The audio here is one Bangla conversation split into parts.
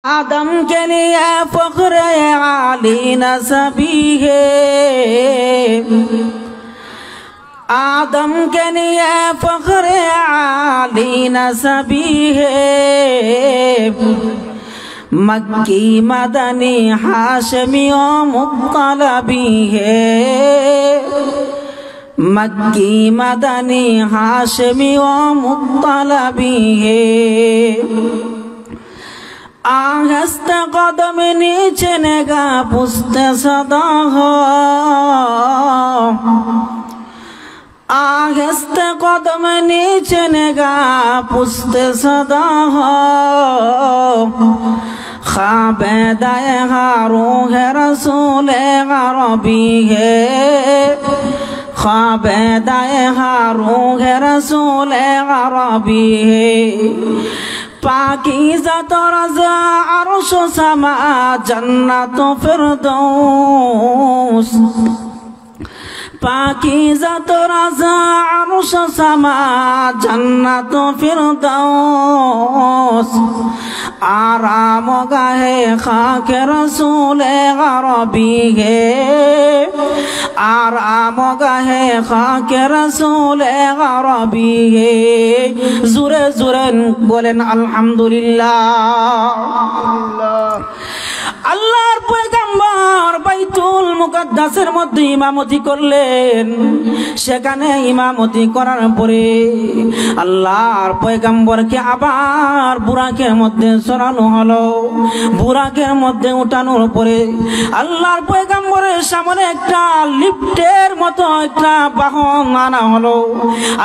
आदम के लिए फख्र आली नसबी है, आदम के लिए फख्र आली नसबी है। मक्की मदनी हाशमी और मुत्तलबी है, मक्की मदनी हाशमी और मुत्तलबी है। आहस्ते कदम नीचे नेगा पुस्ते सदा हो, आहस्ते कदम नीचे नेगा पुस्ते सदा हो। ख्वाबे दाए रूह रसूल अरबी है, ख्वाबे दाए रूह रसूल अरबी है। पाकीज़ा तो रज़ा अर्श समा जन्नत फिरदौस, पाकीज़ा तो रज़ा अर्श समा जन्नत फिरदौस। आराम गाहे खाक रसूल अरबी है, आराम गाहे खाक रसूल अरबी है। जुरे जुरे बोलेन अल्हम्दुलिल्लाह। আল্লাহর পয়গম্বর বাইতুল মুকাদ্দাসের মধ্যে ইমামতি করলেন। সেখানে ইমামতি করার পরে আল্লাহর পয়গম্বরকে আবার বুরাকের মধ্যে সরানো হলো। বুরাকের মধ্যে উঠানোর পরে আল্লাহর পয়গম্বরের সামনে একটা লিফটের মতো একটা বাহন আনা হলো।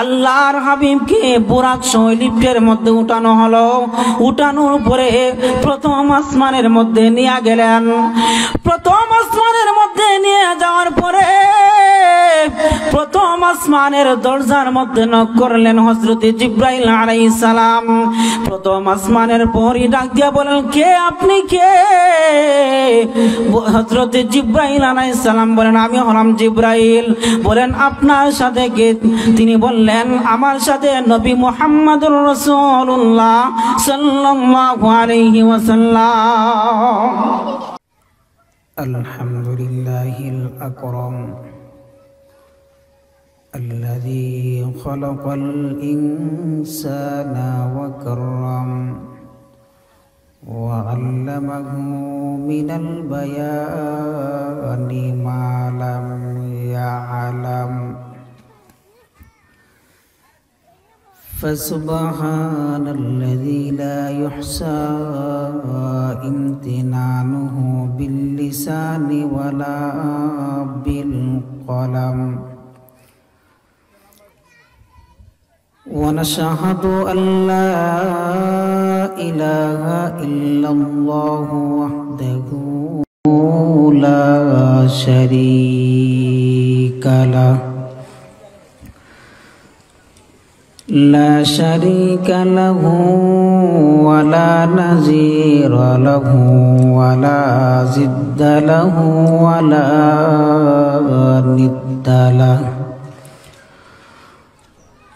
আল্লাহর হাবিবকে বুরাক সহ লিফটের মধ্যে উঠানো হলো। উঠানোর পরে প্রথম আসমানের মধ্যে নিয়ে গেলেন। প্রথম আসমানের মধ্যে নিয়ে যাওয়ার পরে প্রথম আসমানের দরজার মধ্যে নক করলেন হযরত জিবরাইল আলাইহিস সালাম। প্রথম আসমানের পরই ডাক দিয়া বলেন, কে আপনি কে? হযরত জিবরাইল আলাইহিস সালাম বলেন, আমি হলাম জিবরাইল। বলেন, আপনার সাথে কে? তিনি বললেন, আমার সাথে নবী মুহাম্মদুর রাসূলুল্লাহ সাল্লাল্লাহু আলাইহি ওয়াসাল্লাম। আলহামদুলিল্লাহিল আকরাম الذي خلق الإنسان وكرم وعلمه من البيان ما لم يعلم فسبحان الذي لا يحصى امتنانه باللسان ولا بالقلم ونشهد أن لا إله إلا الله وحده لا شريك له لا شريك له ولا نظير له ولا ضد له ولا ند له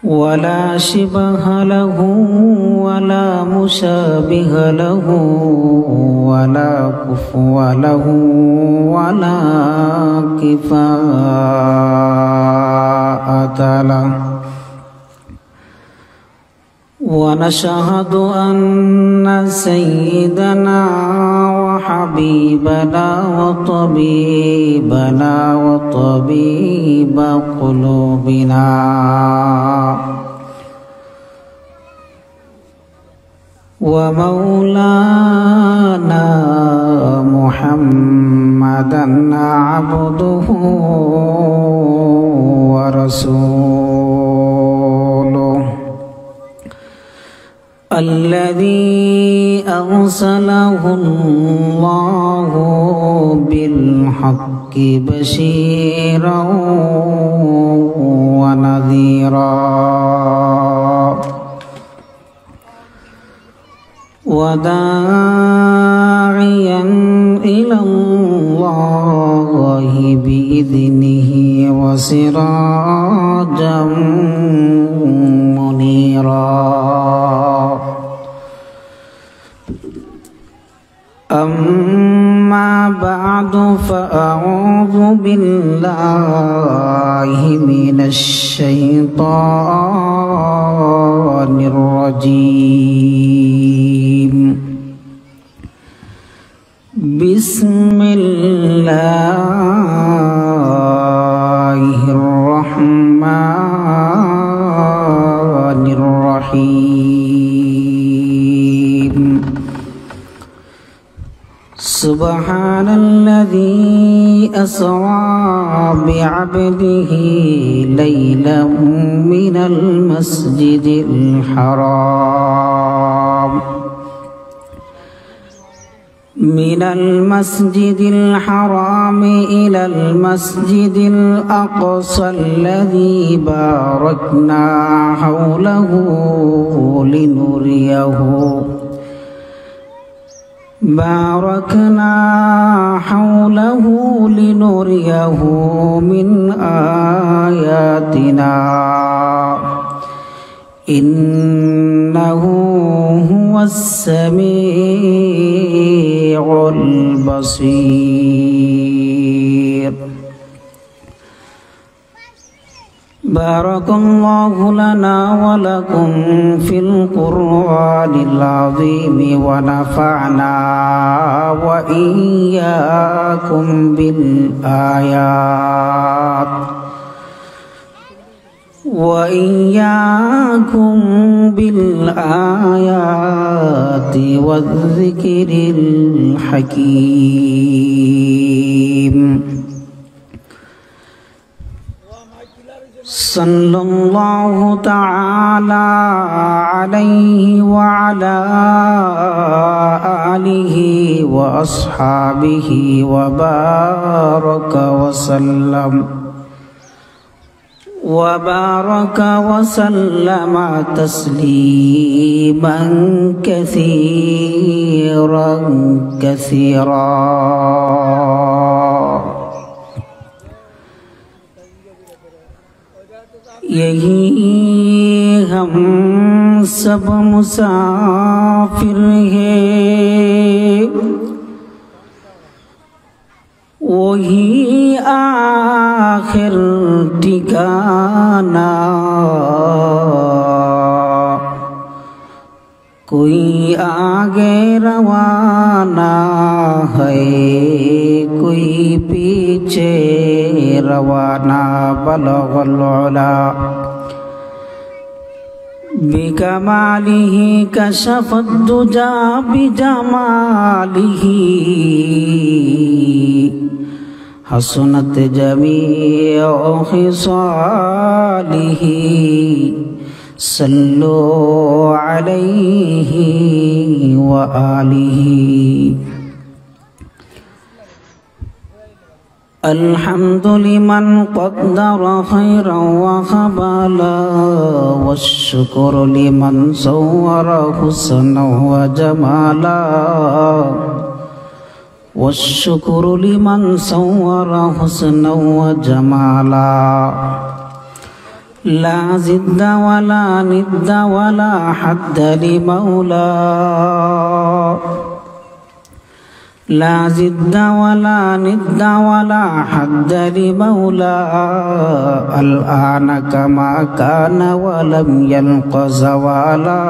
ولا شبه له ولا مشابه له ولا كفو له ولا كفاءة له ونشهد أن سيدنا وحبيبنا وطبيبنا وطبيب قلوبنا ومولانا محمدا عبده ورسوله الذي أرسله الله بالحق بشيرا ونذيرا وداعيا إلى الله بإذنه وسراجا منيرا أما بعد فأعوذ بالله من الشيطان الرجيم. بسم الله الرحمن الرحيم. سبحان الذي أسرى بعبده ليلا من المسجد الحرام إلى المسجد الأقصى الذي باركنا حوله لنريه من آياتنا إنه هو السميع البصير. بارك الله لنا ولكم في القرآن العظيم ونفعنا وإياكم بالآيات والذكر الحكيم. صلى الله تعالى عليه وعلى آله وأصحابه وبارك وسلم تسليما كثيرا. यही हम सब मुसाफिर हैं, वही आखिर ठिकाना। कोई आगे रवाना है, कोई पीछे रवाना। बलगल उला बिकमालिही कशफत दुजा बिजमालिही हसनत जमीअ खिसालिही सल्लु अलैहि व आलिहि। الحمد لمن قدر خيرا وخبالا والشكر لمن صور حسنا وجمالا والشكر لمن صور حسنا وجمالا لا زد ولا ند ولا حد لمولا لا زد ولا ند ولا حد لمولا الآن كما كان ولم يلق زوالا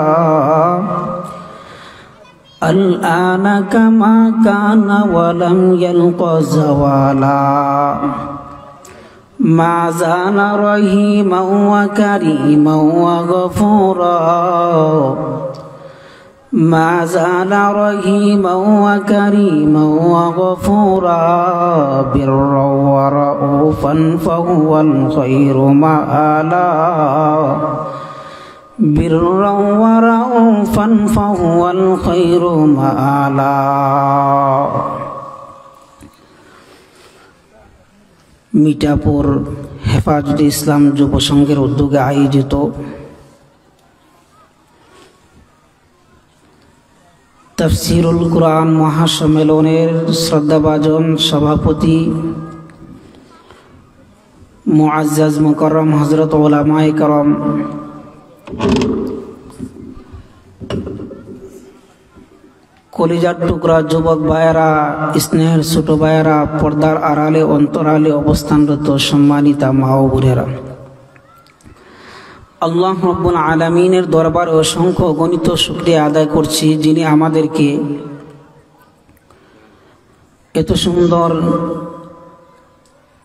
الآن كما كان ولم يلق زوالا ما زال رحيما وكريما وغفورا ما زال رحيما وكريما وغفورا برا ورؤوفا فهو الخير مآلا برا ورؤوفا فهو الخير مآلا মিঠাপুর হেফাজতে ইসলাম যুব সংঘের উদ্যোগে আয়োজিত তাফসীরুল কুরআন মহাসম্মেলনের শ্রদ্ধাভাজন সভাপতি মুআজ্জাজ মুকাররম হযরত উলামায়ে কেরাম, কলিজার টুকরা যুবক ভাইয়েরা, স্নেহের ছোট ভাইয়েরা, পর্দার আড়ালে অন্তরালে অবস্থানরত সম্মানিতা মা ও বোনেরা, আল্লাহ রাব্বুল আলামিনের দরবারে অসংখ্য গণিত শুকরিয়া আদায় করছি, যিনি আমাদেরকে এত সুন্দর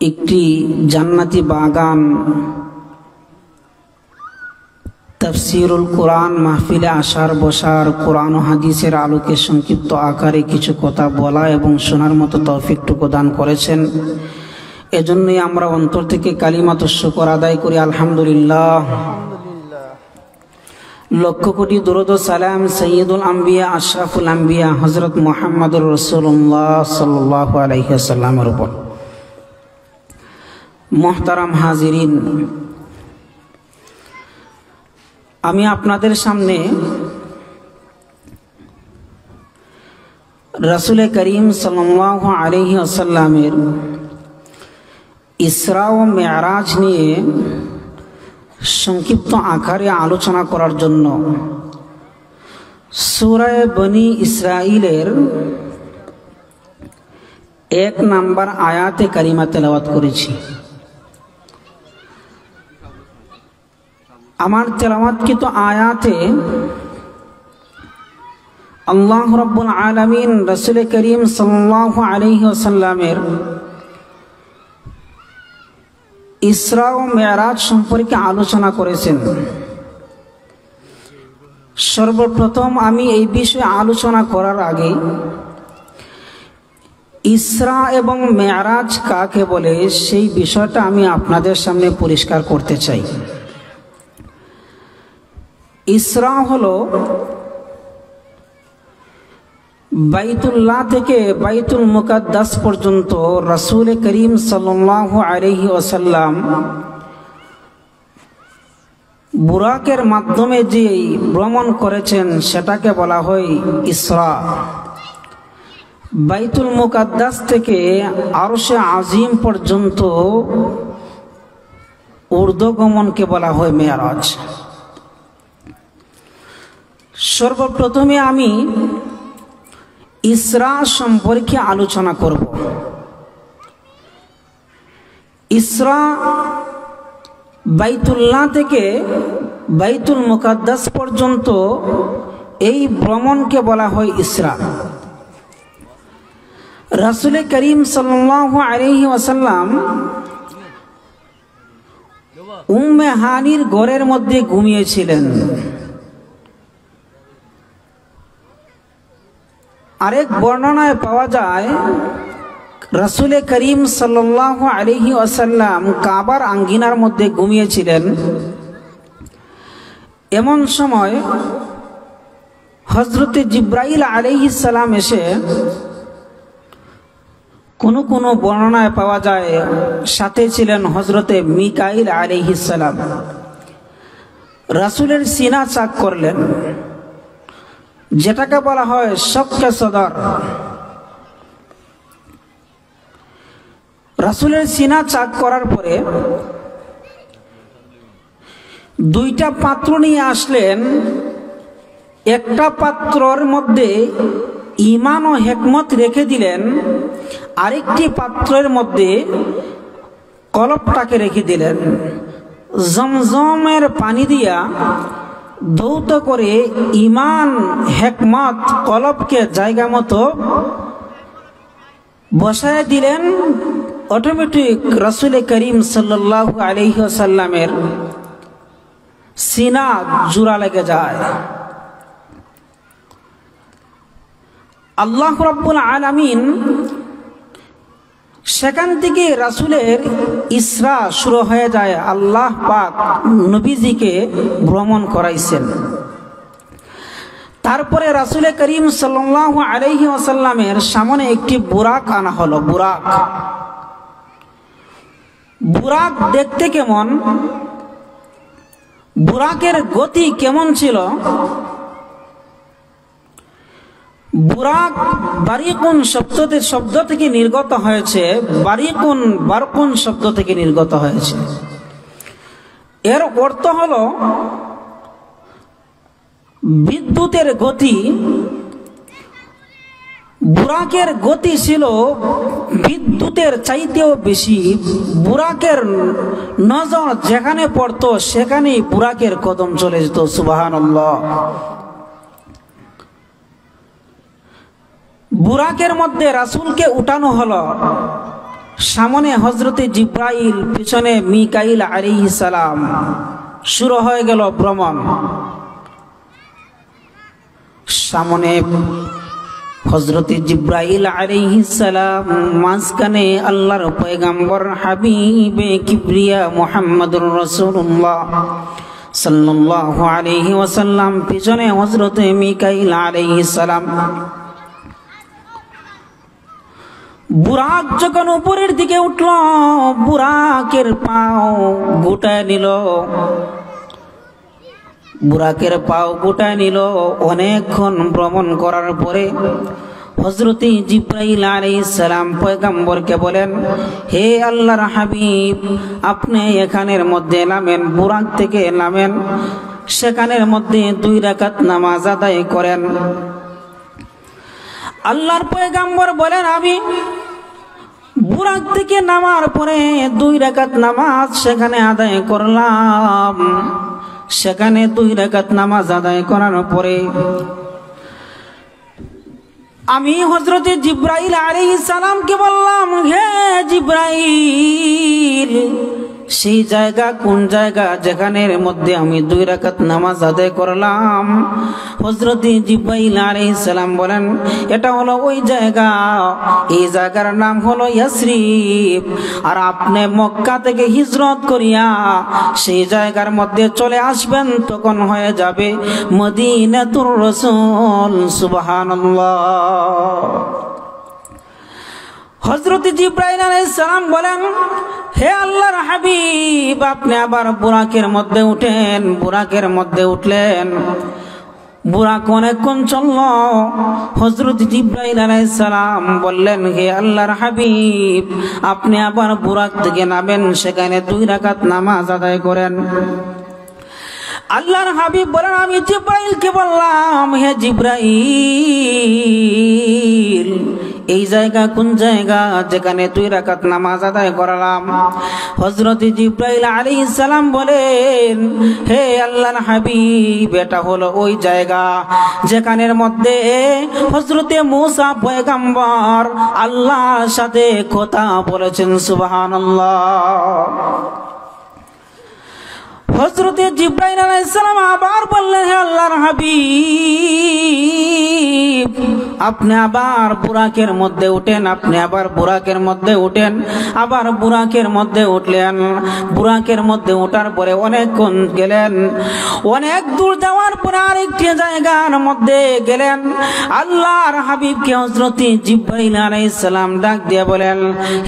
একটি জান্নাতি বাগান তাফসীরুল কোরআন মাহফিলে আসার বসার, কোরআন ও হাদিসের আলোকে সংক্ষিপ্ত আকারে কিছু কথা বলা এবং শোনার মতো তৌফিকটুকু দান করেছেন। এজন্যই আমরা অন্তর থেকে কালিমাতুশ শুকর আদায় করি, আলহামদুলিল্লাহ। লক্ষ কোটি দরুদ ও সালাম সাইয়্যিদুল আম্বিয়া আশরাফুল আম্বিয়া হযরত মুহাম্মদুর রাসূলুল্লাহ সাল্লাল্লাহু আলাইহি ওয়াসাল্লামের উপর। মুহতারাম হাজিরিন, আমি আপনাদের সামনে রাসূল করিম সাল্লাল্লাহু আলাইহি ওয়াসাল্লামের ইসরা ও মেরাজ নিয়ে সংক্ষিপ্ত আকারে আলোচনা করার জন্য সূরা বনী ইসরাইলের 1 নম্বর আয়াতে কারিমা তেলাওয়াত করেছি। আমার তেলাওয়াতকৃত আয়াতে আল্লাহ রাব্বুল আলামিন রাসূল করিম সাল্লাল্লাহু আলাইহি ওয়াসাল্লামের ইসরা ও মেরাজ সম্পর্কে আলোচনা করেছেন। সর্বপ্রথম আমি এই বিষয়ে আলোচনা করার আগে ইসরা এবং মেরাজ কাকে বলে সেই বিষয়টা আমি আপনাদের সামনে পরিষ্কার করতে চাই। ইসরা হলো বাইতুল্লাহ থেকে বাইতুল মুকাদ্দাস পর্যন্ত রাসূল করিম সাল্লাল্লাহু আলাইহি ওয়াসাল্লাম বুরাকের মাধ্যমে যে ভ্রমণ করেছেন সেটাকে বলা হয় ইসরা। বাইতুল মুকাদ্দাস থেকে আরশে আজিম পর্যন্ত ঊর্ধ্বগমনকে বলা হয় মেরাজ। সর্বপ্রথমে আমি ইসরা সম্পর্কে আলোচনা করব। ইসরা বাইতুল্লাহ থেকে বাইতুল মুকাদ্দাস পর্যন্ত এই ভ্রমণকে বলা হয় ইসরা। রাসূল করিম সাল্লাল্লাহু আলাইহি ওয়াসাল্লাম উম্মে হানির ঘরের মধ্যে ঘুমিয়েছিলেন। আরেক বর্ণনায় পাওয়া যায় রাসূল করিম সাল্লাল্লাহু আলাইহি ওয়াসাল্লাম কাবার আঙ্গিনার মধ্যে ঘুমিয়েছিলেন। এমন সময় হযরতে জিবরাইল আলাইহিস সালাম এসে, কোন কোন বর্ণনায় পাওয়া যায় সাথে ছিলেন হযরতে মিকাইল আলাইহিস সালাম, রাসূলের সিনা চাক করলেন, যেটাকে বলা হয় শক্কে সদর। রাসূলের সিনা চাক করার পরে দুইটা পাত্র নিয়ে আসলেন। একটা পাত্রর মধ্যে ঈমান ও হিকমত রেখে দিলেন, আরেকটি পাত্রের মধ্যে কলবটাকে রেখে দিলেন। জমজমের পানি দিয়া ধৌত করে ঈমান হিকমত কলবকে জায়গা মতো বসায় দিলেন। অটোমেটিক রাসূল করিম সাল্লাল্লাহু আলাইহি ওয়াসাল্লামের সিনা জোড়া লেগে যায়। আল্লাহ রাব্বুল আলামিন সেখান থেকে রাসূলের ইসরা শুরু হয়ে যায়। আল্লাহ পাক নবীজিকে ভ্রমণ করাইছেন। তারপরে রাসূল করিম সাল্লাল্লাহু আলাইহি ওয়াসাল্লামের সামনে একটি বুরাক আনা হলো। বুরাক দেখতে কেমন, বুরাকের গতি কেমন ছিল? বুরাক বারিকুন শব্দ থেকে নির্গত হয়েছে, বারকুন শব্দ থেকে নির্গত হয়েছে। এর অর্থ হলো বিদ্যুতের গতি বুরাকের গতি ছিল বিদ্যুতের চাইতেও বেশি। বুরাকের নজর যেখানে পড়তো সেখানেই বুরাকের কদম চলে যেত। সুবহানাল্লাহ। বুরাকের মধ্যে রাসূলকে উঠানো হলো, সামনে হযরতে জিব্রাইল, পিছনে মিকাইল আলাইহিস সালাম। শুরু হয়ে গেল ভ্রমণ। সামনে হযরতে জিব্রাইল আলাইহিস সালাম, মাঝখানে আল্লাহর পয়গম্বর হাবিবে কিবরিয়া মুহাম্মদুর রাসূলুল্লাহ সাল্লাল্লাহু আলাইহি ওয়াসাল্লাম, পিছনে হযরতে মিকাইল আলাইহিস সালাম। বুরাক যখন উপরের দিকে উঠল, বুরাকের পাও গোটায় নিল, বুরাকের পাও গোটায় নিল। অনেকক্ষণ ভ্রমণ করার পরে হযরতে জিব্রাইল আলাইহিস সালাম পয়গম্বরকে বলেন, হে আল্লাহর হাবিব, আপনি এখানের মধ্যে নামেন, বুরাক থেকে নামেন, সেখানের মধ্যে 2 রাকাত নামাজ আদায় করেন। আল্লাহর পয়গম্বর বলেন, আমি বুরাক থেকে নামার পরে 2 রাকাত নামাজ সেখানে আদায় করলাম। সেখানে 2 রাকাত নামাজ আদায় করার পরে আমি হযরতে জিব্রাইল আলাইহিস সালামকে বললাম, হে জিব্রাইল, সেই জায়গা কোন জায়গা যেখানের মধ্যে আমি 2 রাকাত নামাজ আদায় করলাম? হযরতে জিব্রাইল আলাইহিস সালাম বলেন, এটা হলো ওই জায়গা, এই জায়গার নাম হলো ইয়াসরিব। আর আপনি মক্কা থেকে হিজরত করিয়া সেই জায়গার মধ্যে চলে আসবেন, তখন হয়ে যাবে মদিনাতুর রাসূল। সুবহানাল্লাহ। হযরত জিব্রাইল আলাইহিস সালাম বলেন, হে আল্লাহর হাবিব, আপনি আবার বুরাকের মধ্যে উঠেন। বুরাকের মধ্যে উঠলেন, বুরাক অনেকক্ষণ চলল। হযরত জিব্রাইল আলাইহিস সালাম বললেন, হে আল্লাহর হাবিব, আপনি আবার বুরাক থেকে নামেন, সেখানে 2 রাকাত নামাজ আদায় করেন। আল্লাহর হাবিব বলেন, আমি জিব্রাইলকে বললাম, হে জিব্রাইল, এই জায়গা কোন জায়গা যেখানে 2 রাকাত নামাজ আদায় করলাম? হযরত জিব্রাইল আলাইহিস সালাম বলেন, হে আল্লাহর হাবিব, এটা হলো ওই জায়গা যেখানের মধ্যে হযরতে মুসা পয়গম্বর আল্লাহর সাথে কথা বলেছেন। সুবহানাল্লাহ। হযরতে জিব্রাইল আলাইহিস সালাম আবার বললেন, হে আল্লাহর হাবিব, আপনি আবার বুরাকের মধ্যে উঠেন, আপনি আবার বুরাকের মধ্যে উঠেন। আবার বুরাকের মধ্যে উঠলেন। বুরাকের মধ্যে ওঠার পরে অনেকক্ষণ গেলেন। অনেক দূর যাওয়ার পরে আরেকটি জায়গার মধ্যে গেলেন। আল্লাহর হাবিবকে হযরতে জিব্রাইল আলাইহিস সালাম ডাক দিয়ে বলেন,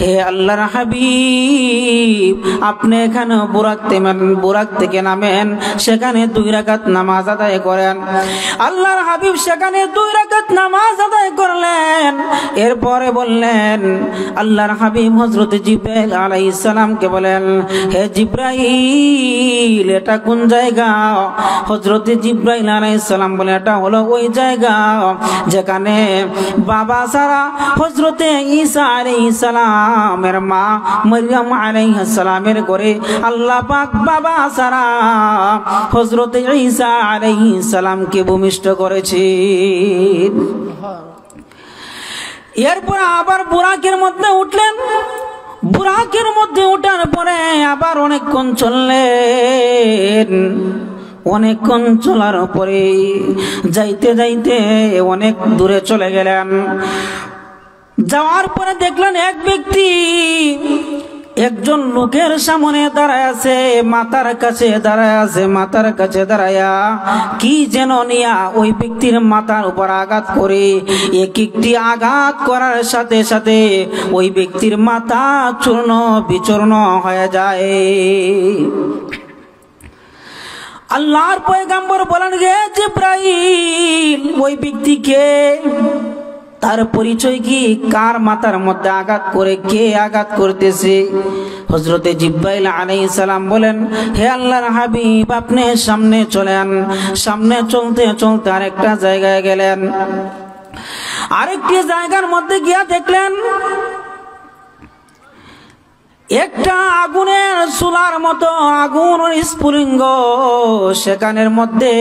হে আল্লাহর হাবিব, আপনি এখানে বুরাক থেকে নামেন, সেখানে 2 রাকাত নামাজ আদায় করেন। আল্লাহর হাবিব সেখানে 2 রাকাত নামাজ আদায় করলেন। এরপরে বললেন, আল্লাহর হাবিব হযরতে জিব্রাইল আলাইহিস সালামকে বলেন, হে জিব্রাইল, এটা কোন জায়গা? হযরতে জিব্রাইল আলাইহিস সালাম বলে, এটা হলো ওই জায়গা যেখানে বাবা সারা হযরতে ঈসা আলাইহিস সালামের মা মরিয়ম আলাইহিস সালামের ঘরে আল্লাহ পাক বাবা সারা হযরতে ঈসা আলাইহিস সালামকে ভূমিষ্ঠ করেছেন। এরপর আবার বুরাকের মধ্যে উঠলেন। বুরাকের মধ্যে ওঠার পরে আবার অনেকক্ষণ চললেন। অনেকক্ষণ চলার পরে যাইতে যাইতে অনেক দূরে চলে গেলেন। যাওয়ার পরে দেখলেন এক ব্যক্তি একজন লোকের সামনে দাঁড়ায় আছে, মাথার কাছে দাঁড়ায় আছে। মাথার কাছে দাঁড়ায়া কি যেন নিয়া ওই ব্যক্তির মাথার উপর আঘাত করে, এক একটি আঘাত করার সাথে সাথে ওই ব্যক্তির মাথা চূর্ণ বিচূর্ণ হয়ে যায়। আল্লাহর পয়গম্বর বলেন, হে জিব্রাইল, ওই ব্যক্তিকে, তার পরিচয় কি? কার মাথার মধ্যে আঘাত করে, কে আঘাত করতেছে? হযরতে জিব্রাইল আলাইহিস সালাম বলেন, হে আল্লাহর হাবিব, আপনি সামনে চলেন। সামনে চলতে চলতে আরেকটা জায়গায় গেলেন। আরেকটি জায়গার মধ্যে গিয়া দেখলেন একটা আগুনের চুলার মতো আগুন স্ফুলিঙ্গ, সেখানের মধ্যে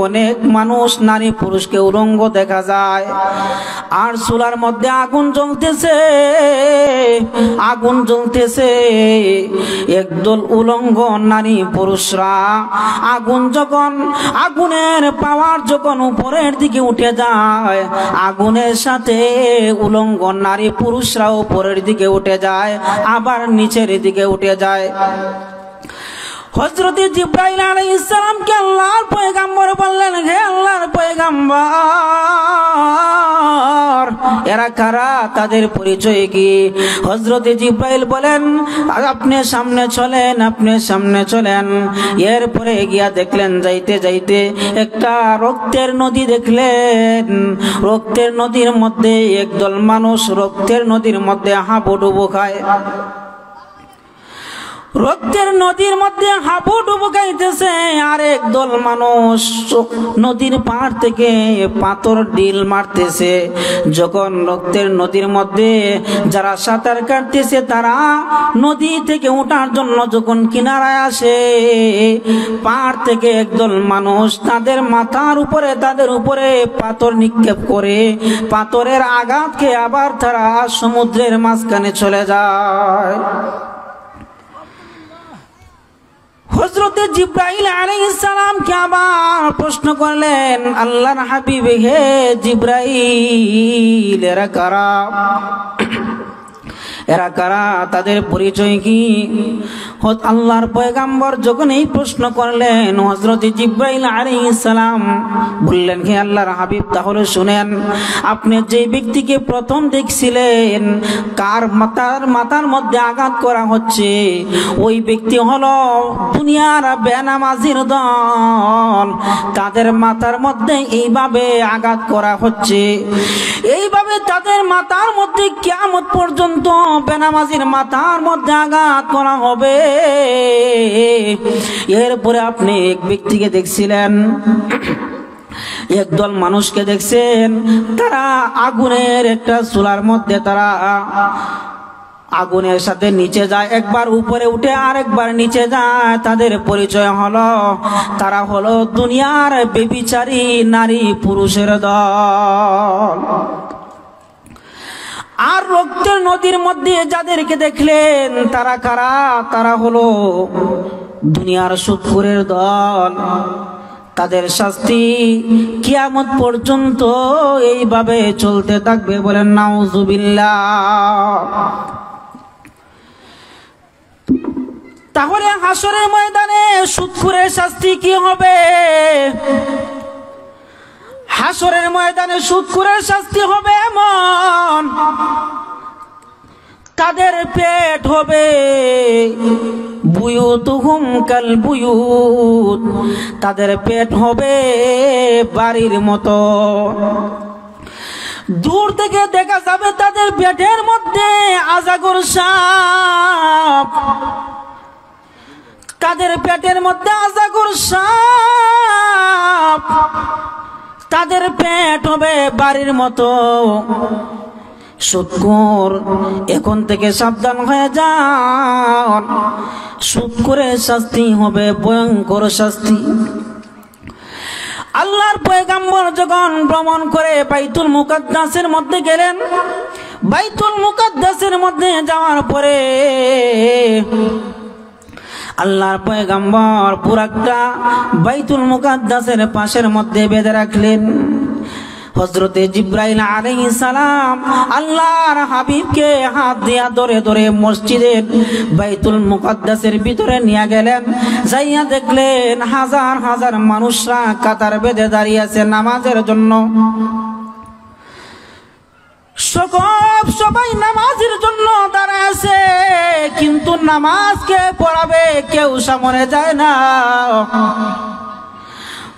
অনেক মানুষ নারী পুরুষকে উলঙ্গ দেখা যায়। আর চুলার মধ্যে আগুন জ্বলতেছে, আগুন জ্বলতেছে, একদল উলঙ্গ নারী পুরুষরা আগুন যখন আগুনের পাওয়ার যখন উপরের দিকে উঠে যায়, আগুনের সাথে উলঙ্গ নারী পুরুষরা উপরের দিকে উঠে যায়, আবার নিচের দিকে উঠে যায়। হযরত জিবরাইল আলাইহিস সালামকে আল্লাহর পয়গম্বর বললেন, হে আল্লাহর পয়গম্বর, এরা কারা, তাদের পরিচয় কি? হযরত জিবরাইল বলেন, আপনি সামনে চলেন, আপনি সামনে চলেন। এরপরে গিয়া দেখলেন যাইতে যাইতে একটা রক্তের নদী দেখলেন। রক্তের নদীর মধ্যে একদল মানুষ রক্তের নদীর মধ্যে হাবুডুবু খায়। রক্তের নদীর মধ্যে হাবুডুবু খাইতেছে, আর একদল মানুষ নদীর পাড় থেকে পাথর ডিল মারতেছে। যখন রক্তের নদীর মধ্যে যারা সাঁতার কাটতেছে, তারা নদী থেকে ওঠার জন্য যখন কিনারায় আসে, পাড় থেকে একদল মানুষ তাদের মাথার উপরে তাদের উপরে পাথর নিক্ষেপ করে, পাথরের আঘাত খেয়ে আবার তারা সমুদ্রের মাঝখানে চলে যায়। হযরতে জিবরাইল আলাইহিস সালাম কে আবার প্রশ্ন করলেন, আল্লাহর হাবিব হে জিবরাইল, এরা কারা, এরা কারা, তাদের পরিচয় কি? আল্লাহর পয়গম্বর যখন এই প্রশ্ন করলেন, হযরত জিবরাইল আলাইহিস সালাম বললেন, হে আল্লাহর হাবিব, তাহলে শুনেন, আপনি যে ব্যক্তিকে প্রথম দেখছিলেন, কার মাথার মধ্যে আঘাত করা হচ্ছে, ওই ব্যক্তি হলো দুনিয়ার বেনামাজির দল। তাদের মাথার মধ্যে এইভাবে আঘাত করা হচ্ছে, এইভাবে তাদের মাথার মধ্যে কিয়ামত পর্যন্ত বেনামাজির মাথার মধ্যে আঘাত করা হবে। এরপরে আপনি এক ব্যক্তিকে দেখছিলেন, একদল মানুষকে দেখছেন, তারা আগুনের একটা চুলার মধ্যে তারা আগুনের সাথে নিচে যায়, একবার উপরে উঠে আর একবার নিচে যায়। তাদের পরিচয় হলো, তারা হলো দুনিয়ার ব্যভিচারী নারী পুরুষের দল। আর রক্তের নদীর মধ্যে যাদেরকে দেখলেন, তারা কারা, তারা হলো দুনিয়ার সুদখোরের দল। তাদের শাস্তি কিয়ামত পর্যন্ত এইভাবে চলতে থাকবে, বলেন নাউজুবিল্লাহ। তাহলে হাসরের ময়দানে সুদখোরের শাস্তি কি হবে? হাসরের ময়দানে সুদখোরের শাস্তি হবে এমন, তাদের পেট হবে বুয়ুতুহুম কাল বুয়ুত, তাদের পেট হবে বাড়ির মতো। দূর থেকে দেখা যাবে তাদের পেটের মধ্যে আজাগর সাপ, তাদের পেটের মধ্যে আজাগর সাপ, তাদের পেট হবে বাড়ির মতো। সুদখোর, এখন থেকে সাবধান হয়ে যান, সুদখোরের শাস্তি হবে ভয়ঙ্কর শাস্তি। আল্লাহর পয়গম্বর যখন ভ্রমণ করে বাইতুল মুকাদ্দাসের মধ্যে গেলেন, বাইতুল মুকাদ্দাসের মধ্যে যাওয়ার পরে আল্লাহর পয়গম্বর বুরাকটা বাইতুল মুকাদ্দাসের পাশের মধ্যে বেঁধে রাখলেন। হযরতে জিবরাইল আলাইহিস সালাম আল্লাহর হাবিবকে হাত দিয়া ধরে ধরে মসজিদের বাইতুল মুকাদ্দাসের ভিতরে নিয়ে গেলেন। যাইয়া দেখলেন হাজার হাজার মানুষরা কাতার বেঁধে দাঁড়িয়ে আছে নামাজের জন্য। সবাই নামাজের জন্য দাঁড়ায় আছে, কিন্তু নামাজকে পড়াবে কেউ সামনে যায় না।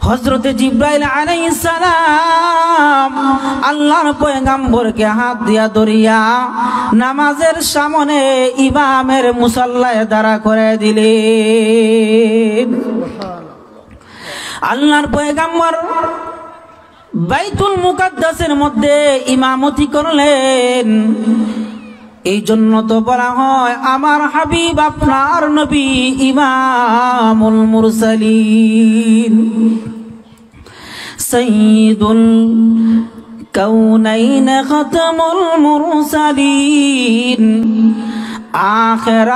হযরতে জিবরাইল আলাইহিস সালাম আল্লাহর পয়গম্বরকে হাত দিয়া ধরিয়া নামাজের সামনে ইমামের মুসাল্লায় দাঁড়া করে দিলেন। আল্লাহর পয়গম্বর বাইতুল মুকাদ্দাসের মধ্যে ইমামতি করলেন। এই জন্য তো বলা হয় আমার হাবিব আপনার নবী ইমামুল মুরসালিন, সাইয়্যিদুল কাউনাইন খাতামুল মুরসালিন, آخر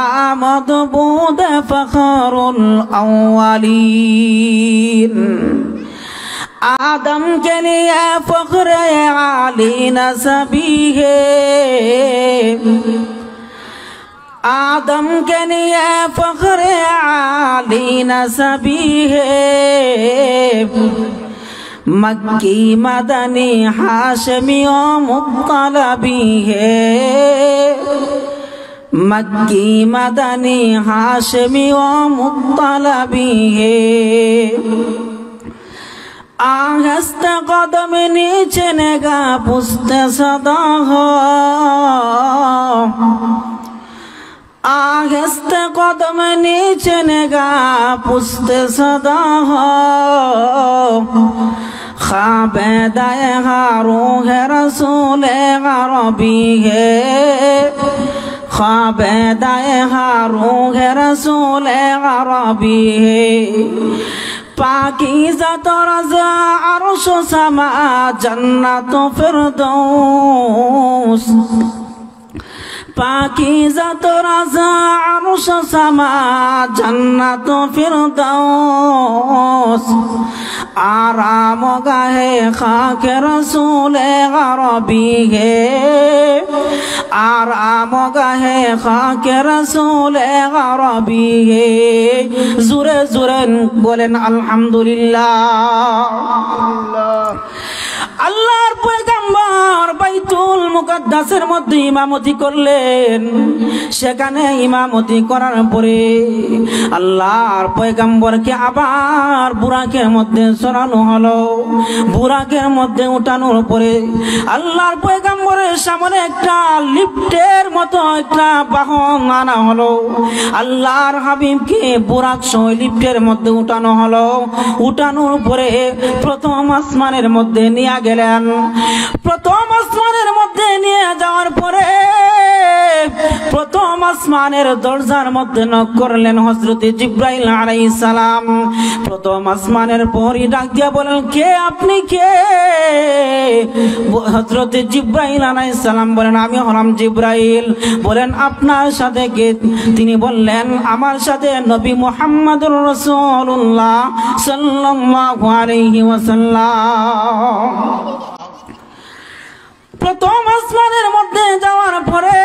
مضبوط فخر الأولين. آدم کے لیے فخر عالی نسبی ہے، آدم کے لیے فخر عالی نسبی ہے، مکی مدنی ہاشمی و مطلبی ہے، مکی مدنی ہاشمی و مطلبی ہے. آہستہ قدم نیچے نگاہ پست صدا ہو، آہستہ قدم نیچے نگاہ پست صدا ہو، خواب دائے روح رسول عربی ہے، خواب دائے روح رسول عربی ہے. پاکیزہ تو رضا عرش و سما جنت و فردوس، پاکیزہ تو رضا عرش و سما جنت و فردوس، آرام گاہ خاک رسول عربی ہے، آرام گاہ خاک رسول عربی ہے. زورے زورے بولیں আলহামদুলিল্লাহ. আল্লাহর পয়গম্বর বাইতুল মুকাদ্দাসের মধ্যে ইমামতি করলেন। সেখানে ইমামতি করার পরে আল্লাহর পয়গম্বরকে আবার বুরাকের মধ্যে সরানো হলো। বুরাকের মধ্যে উঠানোর পরে আল্লাহর পয়গম্বরের সামনে একটা লিফটের মতো একটা বাহন আনা হলো। আল্লাহর হাবিবকে বুরাক সহ লিফটের মধ্যে উঠানো হলো। উঠানোর পরে প্রথম আসমানের মধ্যে নিয়ে গেলেন। প্রথম আসমানের মধ্যে নিয়ে যাওয়ার পরে প্রথম আসমানের দরজার মধ্যে নক করলেন হযরতে জিবরাইল আলাইহিস সালাম। প্রথম আসমানের পরই ডাক দিয়া বলেন, কে আপনি কে? হযরতে জিবরাইল আলাইহিস সালাম বলেন, আমি হলাম জিবরাইল। বলেন আপনার সাথে কে? তিনি বললেন, আমার সাথে নবী মুহাম্মদুর রাসূলুল্লাহ সাল্লাল্লাহু আলাইহি ওয়াসাল্লাম। প্রথম আসমানের মধ্যে যাওয়ার পরে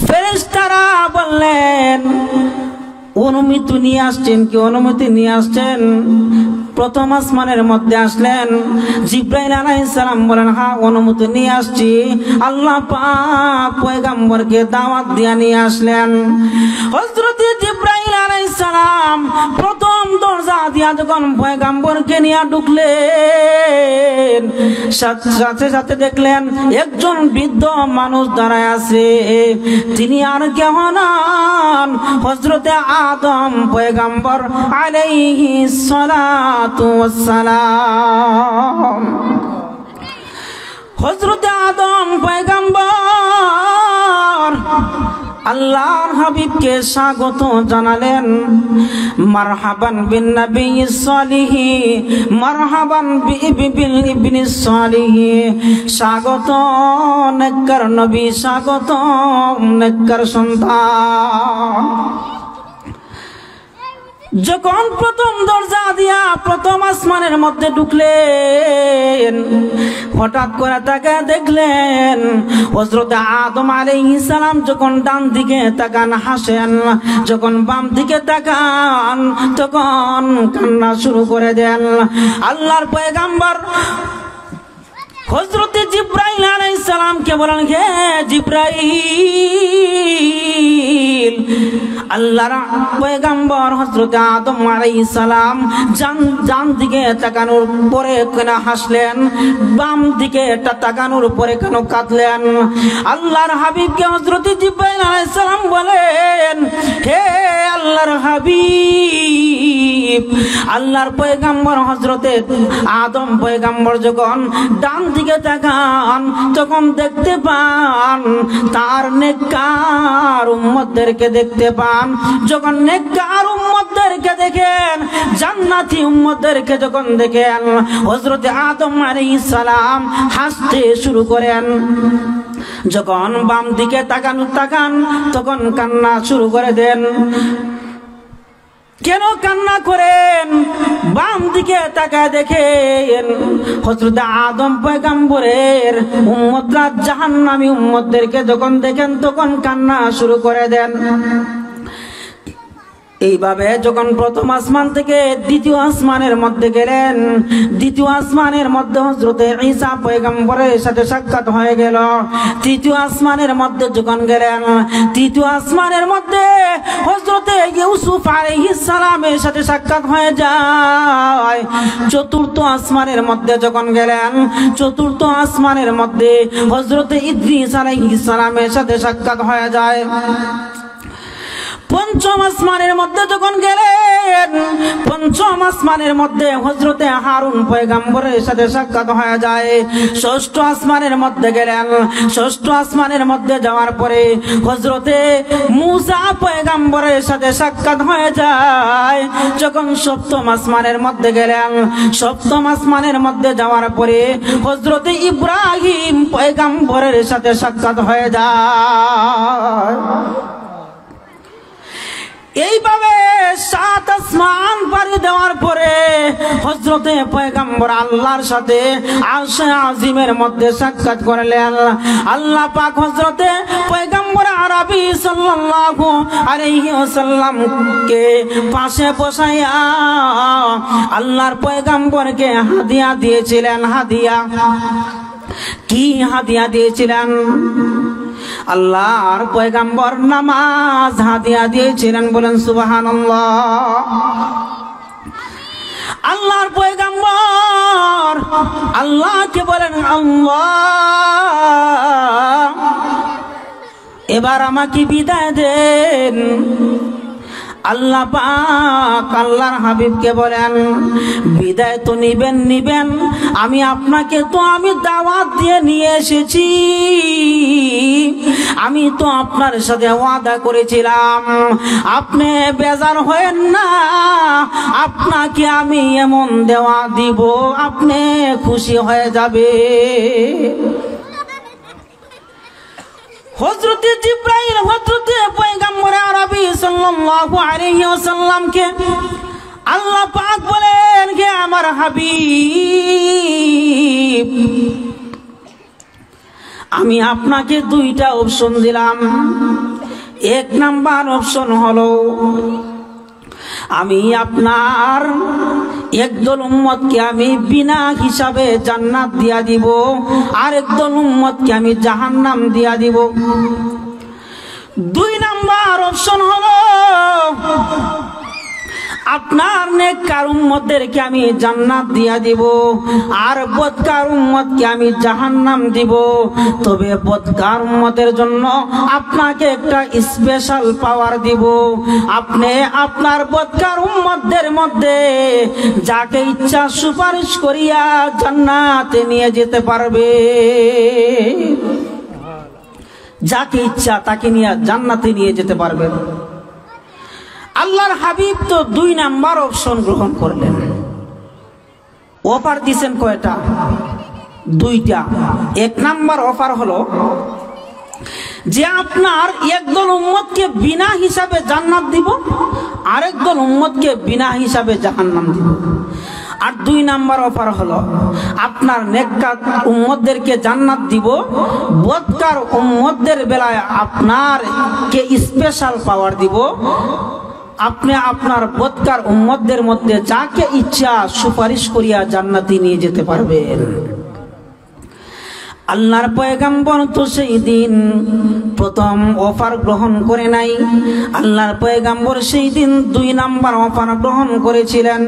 ফেরেশতারা বললেন, অনুমতি নিয়ে আসছেন কি? অনুমতি নিয়ে আসছেন। প্রথম আসমানের মধ্যে আসলেন। জিবরাইল আলাইহিস সালাম বলেন, হ্যাঁ অনুমতি নিয়ে আসছি। আল্লাহ পাক পয়গম্বরকে দাওয়াত দিয়ে নিয়ে আসলেন। হযরতে জিবরাইল আলাইহিস সালাম প্রথম দরজা দিয়া যখন পয়গম্বরকে নিয়ে ঢুকলেন, সাথে সাথে দেখলেন একজন বৃদ্ধ মানুষ দাঁড়ায় আছে। তিনি আর কেউ নন, হযরতে আদম পয়গম্বর আলাইহিস সালাতু ওয়াস সালাম। হযরতে আদম পয়গম্বর আল্লাহর হাবিবকে স্বাগত জানালেন। মারহাবান বিন নবিয়্যিস সালিহ, মারহাবান বিল ইবনিস সালিহ। স্বাগত নেককার নবী, স্বাগত নেককার সন্তান। যখন প্রথম দরজা দিয়া প্রথম আসমানের মধ্যে ঢুকলেন, হঠাৎ করে তাকে দেখলেন হযরতে আদম আলাইহিস সালাম যখন ডান দিকে তাকান হাসেন, যখন বাম দিকে তাকান তখন কান্না শুরু করে দেন। আল্লাহর পয়গম্বর হযরতে জিবরাইল আলাইহিস সালাম সালামকে বলেন, হে জিবরাইল, আল্লাহর পয়গম্বর হযরত আদম আলাইহিস সালাম ডান দিকে তাকানোর পরে কেন হাসলেন, বাম দিকে তাকানোর পরে কেন কাঁদলেন? আল্লাহর হাবিবকে হযরত জিবরাইল আলাইহিস সালাম বলেন, হে আল্লাহর হাবিব, আল্লাহর পয়গম্বর হযরতে আদম পয়গম্বর যখন ডান দিকে তাকান তখন দেখতে পান তার নেককার উম্মতদেরকে দেখতে পান। যখন নেককার উম্মতদেরকে দেখেন, জান্নাতি উম্মতদেরকে যখন দেখেন, হযরতে আদম আলাইহিস সালাম হাসতে শুরু করেন। যখন বাম দিকে তাকান তখন কান্না শুরু করে দেন। কেন কান্না করেন? বাম দিকে তাকায় দেখেন হযরত আদম পয়গম্বরের উম্মতরা জাহান্নামী উম্মতদেরকে যখন দেখেন তখন কান্না শুরু করে দেন। এইভাবে যখন প্রথম আসমান থেকে দ্বিতীয় আসমানের মধ্যে গেলেন, দ্বিতীয় আসমানের মধ্যে হযরতে ঈসা পয়গম্বরের সাথে সাক্ষাৎ হয়ে গেল। তৃতীয় আসমানের মধ্যে যখন গেলেন, তৃতীয় আসমানের মধ্যে হযরতে ইউসুফ আলাইহিস সালামের সাথে সাক্ষাৎ হয়ে যায়। চতুর্থ আসমানের মধ্যে যখন গেলেন, চতুর্থ আসমানের মধ্যে হযরতে ইদ্রিস আলাইহিস সালামের সাথে সাক্ষাৎ হয়ে যায়। পঞ্চম আসমানের মধ্যে যখন গেলেন, পঞ্চম আসমানের মধ্যে হযরতে হারুন পয়গম্বরের সাথে সাক্ষাৎ হয়ে যায়। ষষ্ঠ আসমানের মধ্যে গেলেন, ষষ্ঠ আসমানের মধ্যে যাওয়ার পরে হযরতে মূসা পয়গম্বরের সাথে সাক্ষাৎ হয়ে যায়। যখন সপ্তম আসমানের মধ্যে গেলেন, সপ্তম আসমানের মধ্যে যাওয়ার পরে হযরতে ইব্রাহিম পয়গম্বরের সাথে সাক্ষাৎ হয়ে যায়। এইভাবে সাত আসমান পাড়ি দেওয়ার পরে হযরতে পয়গম্বর আল্লাহর সাথে আরশে আজিমের মধ্যে সাক্ষাৎ করলেন। আল্লাহ পাক হযরতে পয়গম্বর আরবি সাল্লাল্লাহু আলাইহি ওয়াসাল্লামকে পাশে বসাইয়া আল্লাহর পয়গম্বরকে হাদিয়া দিয়েছিলেন। হাদিয়া কি হাদিয়া দিয়েছিলেন? আল্লাহর পয়গম্বর নামাজ হাদিয়া দিয়েছিলেন। বলেন সুবহানাল্লাহ। আল্লাহর পয়গম্বর আল্লাহকে বলেন, আল্লাহ এবার আমাকে বিদায় দেন। আল্লাহ পাক আল্লাহর হাবিবকে বলেন, বিদায় তো নিবেন, আমি আপনাকে তো আমি দাওয়াত দিয়ে নিয়ে এসেছি। আমি তো আপনার সাথে ওয়াদা করেছিলাম, আপনি বেজার হয়েন না, আপনাকে আমি এমন দেওয়া দিব আপনি খুশি হয়ে যাবে। হযরতে জিবরাইল হযরতে পয়গম্বর আরবি সাল্লাল্লাহু আলাইহি ওয়াসাল্লামকে আল্লাহ পাক বলেন, হে আমার হাবিব, আমি আপনাকে দুইটা অপশন দিলাম। এক নাম্বার অপশন হলো আমি আপনার একদল উম্মতকে আমি বিনা হিসাবে জান্নাত দিয়া দিব, আর একদল উম্মতকে আমি জাহান্নাম দিয়া দিব। দুই নাম্বার অপশন হলো আপনার নেককার উম্মতদেরকে আমি জান্নাত দিয়া দিব, আর বদকার উম্মতকে আমি জাহান্নাম দিব। তবে বদকার উম্মতের জন্য আপনাকে একটা স্পেশাল পাওয়ার দিব। আপনি আপনার বদকার উম্মতদের মধ্যে যাকে ইচ্ছা সুপারিশ করিয়া জান্নাতে নিয়ে যেতে পারবে। যাকে ইচ্ছা তাকে নিয়ে জান্নাতে নিয়ে যেতে পারবেন। আল্লাহর হাবিব তো দুই নাম্বার অপশন গ্রহণ করলেন। অফার দিয়েছেন কয়টা? দুইটা। এক নাম্বার অফার হলো যে আপনার একদল উম্মতকে বিনা হিসাবে জান্নাত দিব, আরেকদল উম্মতকে বিনা হিসাবে জাহান্নাম দিব। আর দুই নাম্বার অফার হলো আপনার নেককার উম্মতদেরকে জান্নাত দিব, বদকার উম্মতদের বেলায় আপনারকে স্পেশাল পাওয়ার দিব। আপনি আপনার বদকার উম্মতদের মধ্যে যাকে ইচ্ছা সুপারিশ করিয়া জান্নাতে নিয়ে যেতে পারবেন। আল্লাহর পয়গাম্বর তো সেই দিন প্রথম অফার গ্রহণ করে নাই, আল্লাহর পয়গাম্বর সেই দিন 2 নাম্বার অফার গ্রহণ করেছিলেন।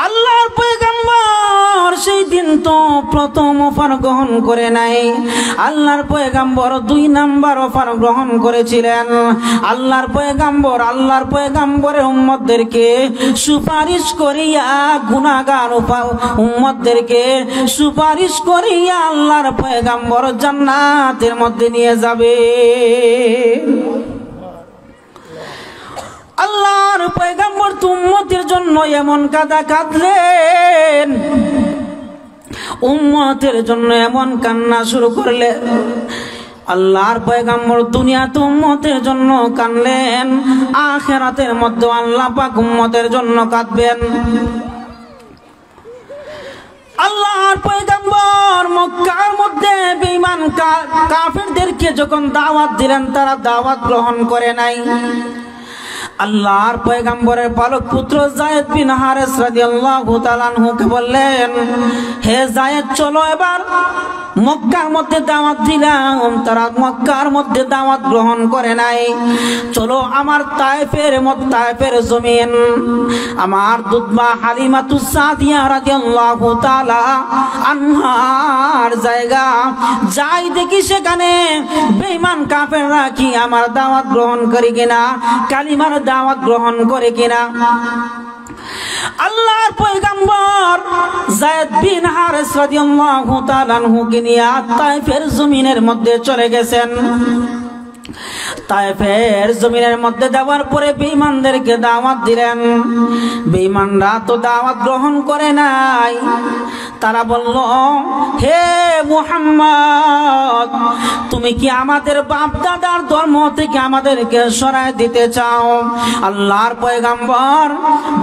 আল্লাহর পয়গাম্বর সেই দিন তো প্রথম অফার গ্রহণ করে নাই, আল্লাহর পয়গাম্বর 2 নাম্বার অফার গ্রহণ করেছিলেন। আল্লাহর পয়গাম্বরের উম্মতদেরকে সুপারিশ করিয়া, গুনাহগার উম্মতদেরকে সুপারিশ করিয়া আল্লাহর পয়গাম্বর জান্নাতের মধ্যে নিয়ে যাবে। আল্লাহর পয়গাম্বর উম্মতের জন্য এমন কাঁদা কাঁদলেন, উম্মতের জন্য এমন কান্না শুরু করলেন। আল্লাহর পয়গাম্বর দুনিয়াতে উম্মতের জন্য কাঁদলেন, আখিরাতের মধ্যে আল্লাহ পাক উম্মতের জন্য কাঁদবেন। আল্লাহর পয়গাম্বর মক্কার মধ্যে বেঈমান কাফেরদেরকে যখন দাওয়াত দিলেন, তারা দাওয়াত গ্রহণ করে নাই। আল্লাহর পয়গাম্বরের পালক পুত্র যায়েদ বিন হারেস রাদিয়াল্লাহু তাআলা আনহুকে বললেন, হে যায়েদ, চলো এবার মক্কার মধ্যে দাওয়াত দিলাম, তারা মক্কার মধ্যে দাওয়াত গ্রহণ করে নাই, চলো আমার তায়েফের জমিন, আমার দুধমা হালিমাতুস সাদিয়া রাদিয়াল্লাহু তাআলা আনহার জায়গা যাই, দেখি সেখানে বেঈমান কাফেররা কি আমার দাওয়াত গ্রহণ করে কিনা, কালিমার দাওয়াত গ্রহণ করে কিনা। আল্লাহর পয়গাম্বর যায়েদ বিন হারেস রাদিয়াল্লাহু তাআলা আনহুকে নিয়ে তায়েফের জমিনের মধ্যে চলে গেছেন। তায়েফের জমিনের মধ্যে যাওয়ার পরে বেঈমানদেরকে দাওয়াত দিলেন। বেঈমানরা তো দাওয়াত গ্রহণ করে নাই। তারা বলল, হে মুহাম্মদ, তুমি কি আমাদের বাপ দাদার ধর্ম থেকে আমাদেরকে সরায় দিতে চাও? আল্লাহর পয়গাম্বর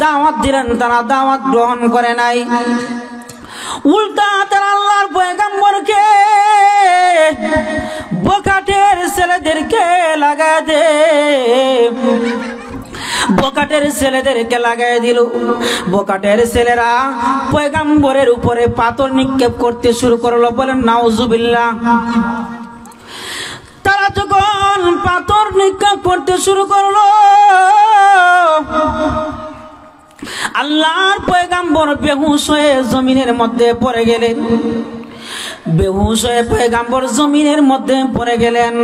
দাওয়াত দিলেন, তারা দাওয়াত গ্রহণ করে নাই। উল্টা তারা আল্লাহর পয়গাম্বরকে বকাটের ছেলেদেরকে লাগায় দে, বকাটের ছেলেদেরকে লাগাই দিল। বকাটের ছেলেরা পয়গাম্বরের উপরে পাথর নিক্ষেপ করতে শুরু করলো। বলেন নাউজুবিল্লাহ। তারা যখন পাথর নিক্ষেপ করতে শুরু করলো, আল্লাহর পয়গাম্বর বেহুশ হয়ে জমিনের মধ্যে পড়ে গেলেন। বেহুশ হয়ে পয়গাম্বর জমিনের মধ্যে পড়ে গেলেন।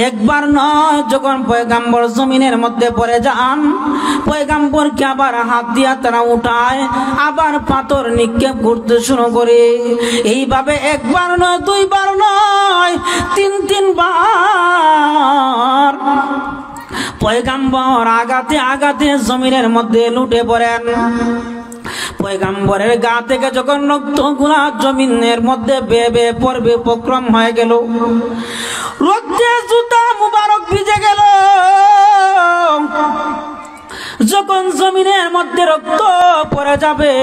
একবার নয়, যখন পয়গাম্বর জমিনের মধ্যে পড়ে যান, পয়গাম্বরকে আবার হাত দিয়া তারা উঠায়, আবার পাথর নিক্ষেপ করতে শুরু করে। এইভাবে একবার নয়, 2 বার নয়, 3 বার পয়গাম্বর আগাতে আগাতে জমিনের মধ্যে লুটে পড়েন। পয়গাম্বরের গা থেকে যখন রক্তগুলা জমিনের মধ্যে বেয়ে বেয়ে পড়বে উপক্রম হয়ে গেল, রক্তে জুতা মুবারক ভিজে গেল। যখন জমিনের মধ্যে রক্ত পড়ে যাবে,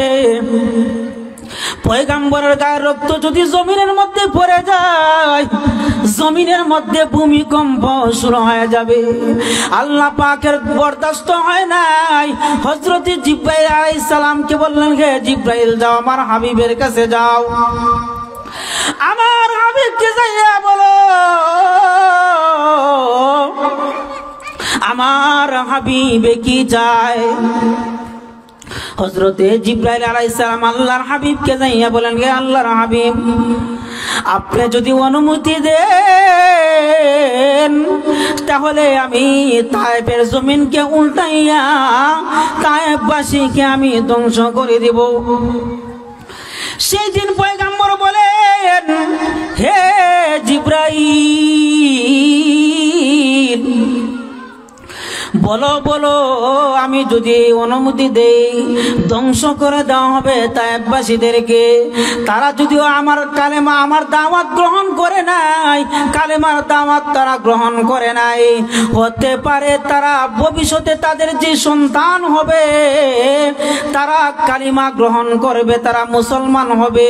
পয়গাম্বরের গায়ের রক্ত যদি জমিনের মধ্যে পড়ে যায়, জমিনের মধ্যে ভূমিকম্প শুরু হয়ে যাবে। আল্লাহ পাকের বরদাস্ত হয় নাই। হযরত জিব্রাইল আলাইহিস সালামকে বললেন, হে জিব্রাইল, যাও আমার হাবিবের কাছে যাও, আমার হাবিবকে যাইয়া বলো আমার হাবিবে কি চায়। হযরতে জিব্রাইল আলাইহিস সালাম আল্লাহর হাবিবকে যাইয়া বলেন, হে আল্লাহর হাবিব, আপনি যদি অনুমতি দেন তাহলে আমি তায়েফের জমিনকে উল্টাইয়া তায়েফবাসীকে আমি ধ্বংস করে দেব। সেই দিন পয়গাম্বর বলেন, হে জিব্রাইল, বলো বলো, আমি যদি অনুমতি দেই ধ্বংস করে দেওয়া হবে তায়েফবাসীদেরকে। তারা যদিও আমার কালেমা, আমার দাওয়াত গ্রহণ করে নাই, কালেমার দাওয়াত তারা গ্রহণ করে নাই, হতে পারে তারা ভবিষ্যতে তাদের যে সন্তান হবে তারা কালিমা গ্রহণ করবে, তারা মুসলমান হবে।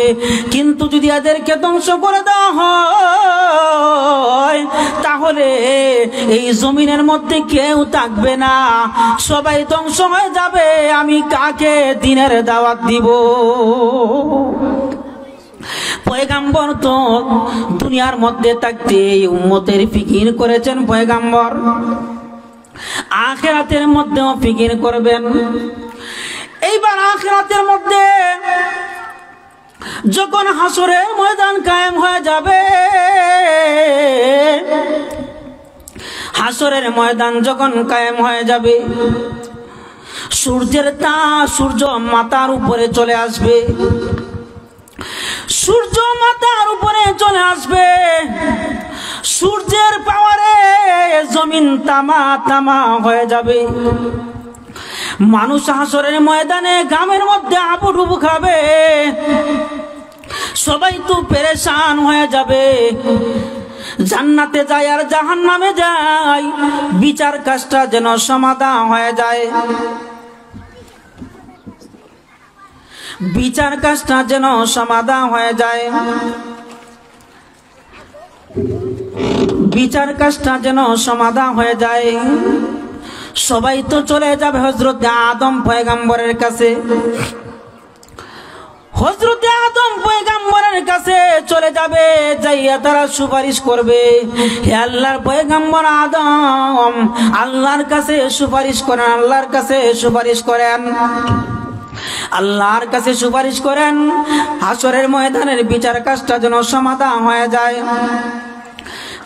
কিন্তু যদি এদেরকে ধ্বংস করে দেওয়া হয় তাহলে এই জমিনের মধ্যে কেউ থাকবে না, সবাই ধ্বংস হয়ে যাবে। আমি কাকে দিনের দাওয়াত দিব? পয়গাম্বর তো দুনিয়ার মধ্যে থাকতে উম্মতের ফিকির করেছেন পয়গাম্বর, আখিরাতের মধ্যেও ফিকির করবেন। এইবার আখিরাতের মধ্যে যখন হাসরের ময়দান কায়েম হয়ে যাবে, হাসরের ময়দান যখন কায়েম হয়ে যাবে, সূর্যের তাপ, সূর্য মাথার উপরে চলে আসবে, সূর্য মাথার উপরে চলে আসবে, সূর্যের পাওয়ারে জমিন তামা তামা হয়ে যাবে। মানুষ হাসরের ময়দানে গ্রামের মধ্যে হাবুডুবু খাবে, সবাই তো পেরেশান হয়ে যাবে। জান্নাতে যায় আর জাহান্নামে যায়, বিচার কাজটা যেন সমাধান হয়ে যায়, বিচার কাজটা যেন সমাধান হয়ে যায়, বিচার কাজটা যেন সমাধান হয়ে যায়। সবাই তো চলে যাবে হযরত আদম পয়গম্বরের কাছে, হযরত আদম পয়গম্বরের কাছে চলে যাবে, যাইয়া তারা সুপারিশ করবে, হে আল্লাহর পয়গম্বর আদম, আল্লাহর কাছে সুপারিশ করেন, আল্লাহর কাছে সুপারিশ করেন, আল্লাহর কাছে সুপারিশ করেন, হাসরের ময়দানের বিচার কাজটা যেন সমাধান হয়ে যায়,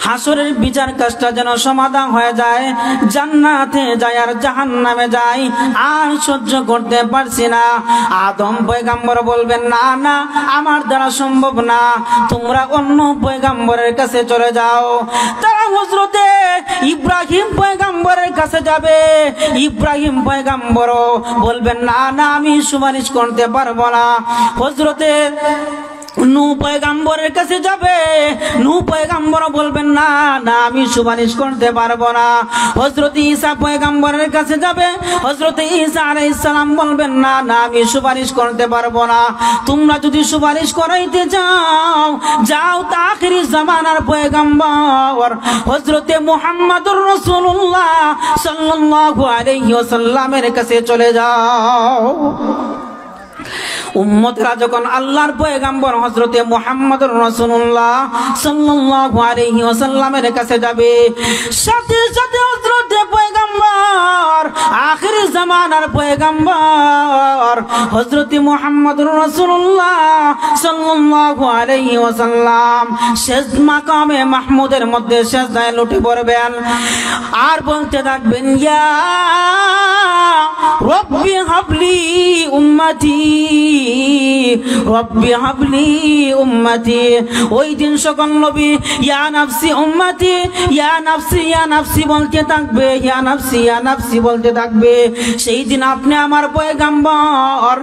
হাসরের বিচার কাজটা যেন সমাধান হয়ে যায়। জান্নাতে যায় আর জাহান্নামে যায়, আর সহ্য করতে পারছি না। আদম পয়গম্বর বলবেন, না না, আমার দ্বারা সম্ভব না, তোমরা অন্য পয়গম্বরের কাছে চলে যাও। তারা হযরতে ইব্রাহিম পয়গম্বরের কাছে যাবে। ইব্রাহিম পয়গম্বর বলবেন, না না, আমি সুপারিশ করতে পারবো না। হযরতে নূহ পয়গম্বরের কাছে যাবে। নূহ পয়গম্বর বলবেন, না না, আমি সুপারিশ করতে পারবো না। হযরত ঈসা পয়গম্বরের কাছে যাবে। হযরত ঈসা আলাইহিস সালাম বলবেন, না না, আমি সুপারিশ করতে পারবো না। তোমরা যদি সুপারিশ করাইতে যাও, যাও তা আখিরি জামানার পয়গম্বর হযরতে মুহাম্মদুর রাসূলুল্লাহ সাল্লাল্লাহু আলাইহি ওয়াসাল্লামের কাছে চলে যাও। উম্মতরা যখন আল্লাহর পয়গম্বর হযরতে মুহাম্মদুর রাসূলুল্লাহ সাল্লাল্লাহু আলাইহি ওয়াসাল্লামের কাছে যাবে, সাথে সাথে হযরতে পয়গম্বর আখিরি জামানার পয়গম্বর হযরতে মুহাম্মদুর রাসূলুল্লাহ সাল্লাল্লাহু আলাইহি ওয়াসাল্লাম শেষ মাকামে মাহমুদের মধ্যে সিজদায় লুটে পড়বেন আর বলতে থাকবেন, ইয়া রব্বি হাবলি উম্মতি, রব্বি হাবলি উম্মতি। ওই দিন সকল নবী ইয়া নাফসি উম্মতি, ইয়া নাফসি, ইয়া নাফসি বলতে থাকবে, ইয়া নাফসি, ইয়া নাফসি বলতে থাকবে। সেই দিন আপনি আমার পয়গম্বর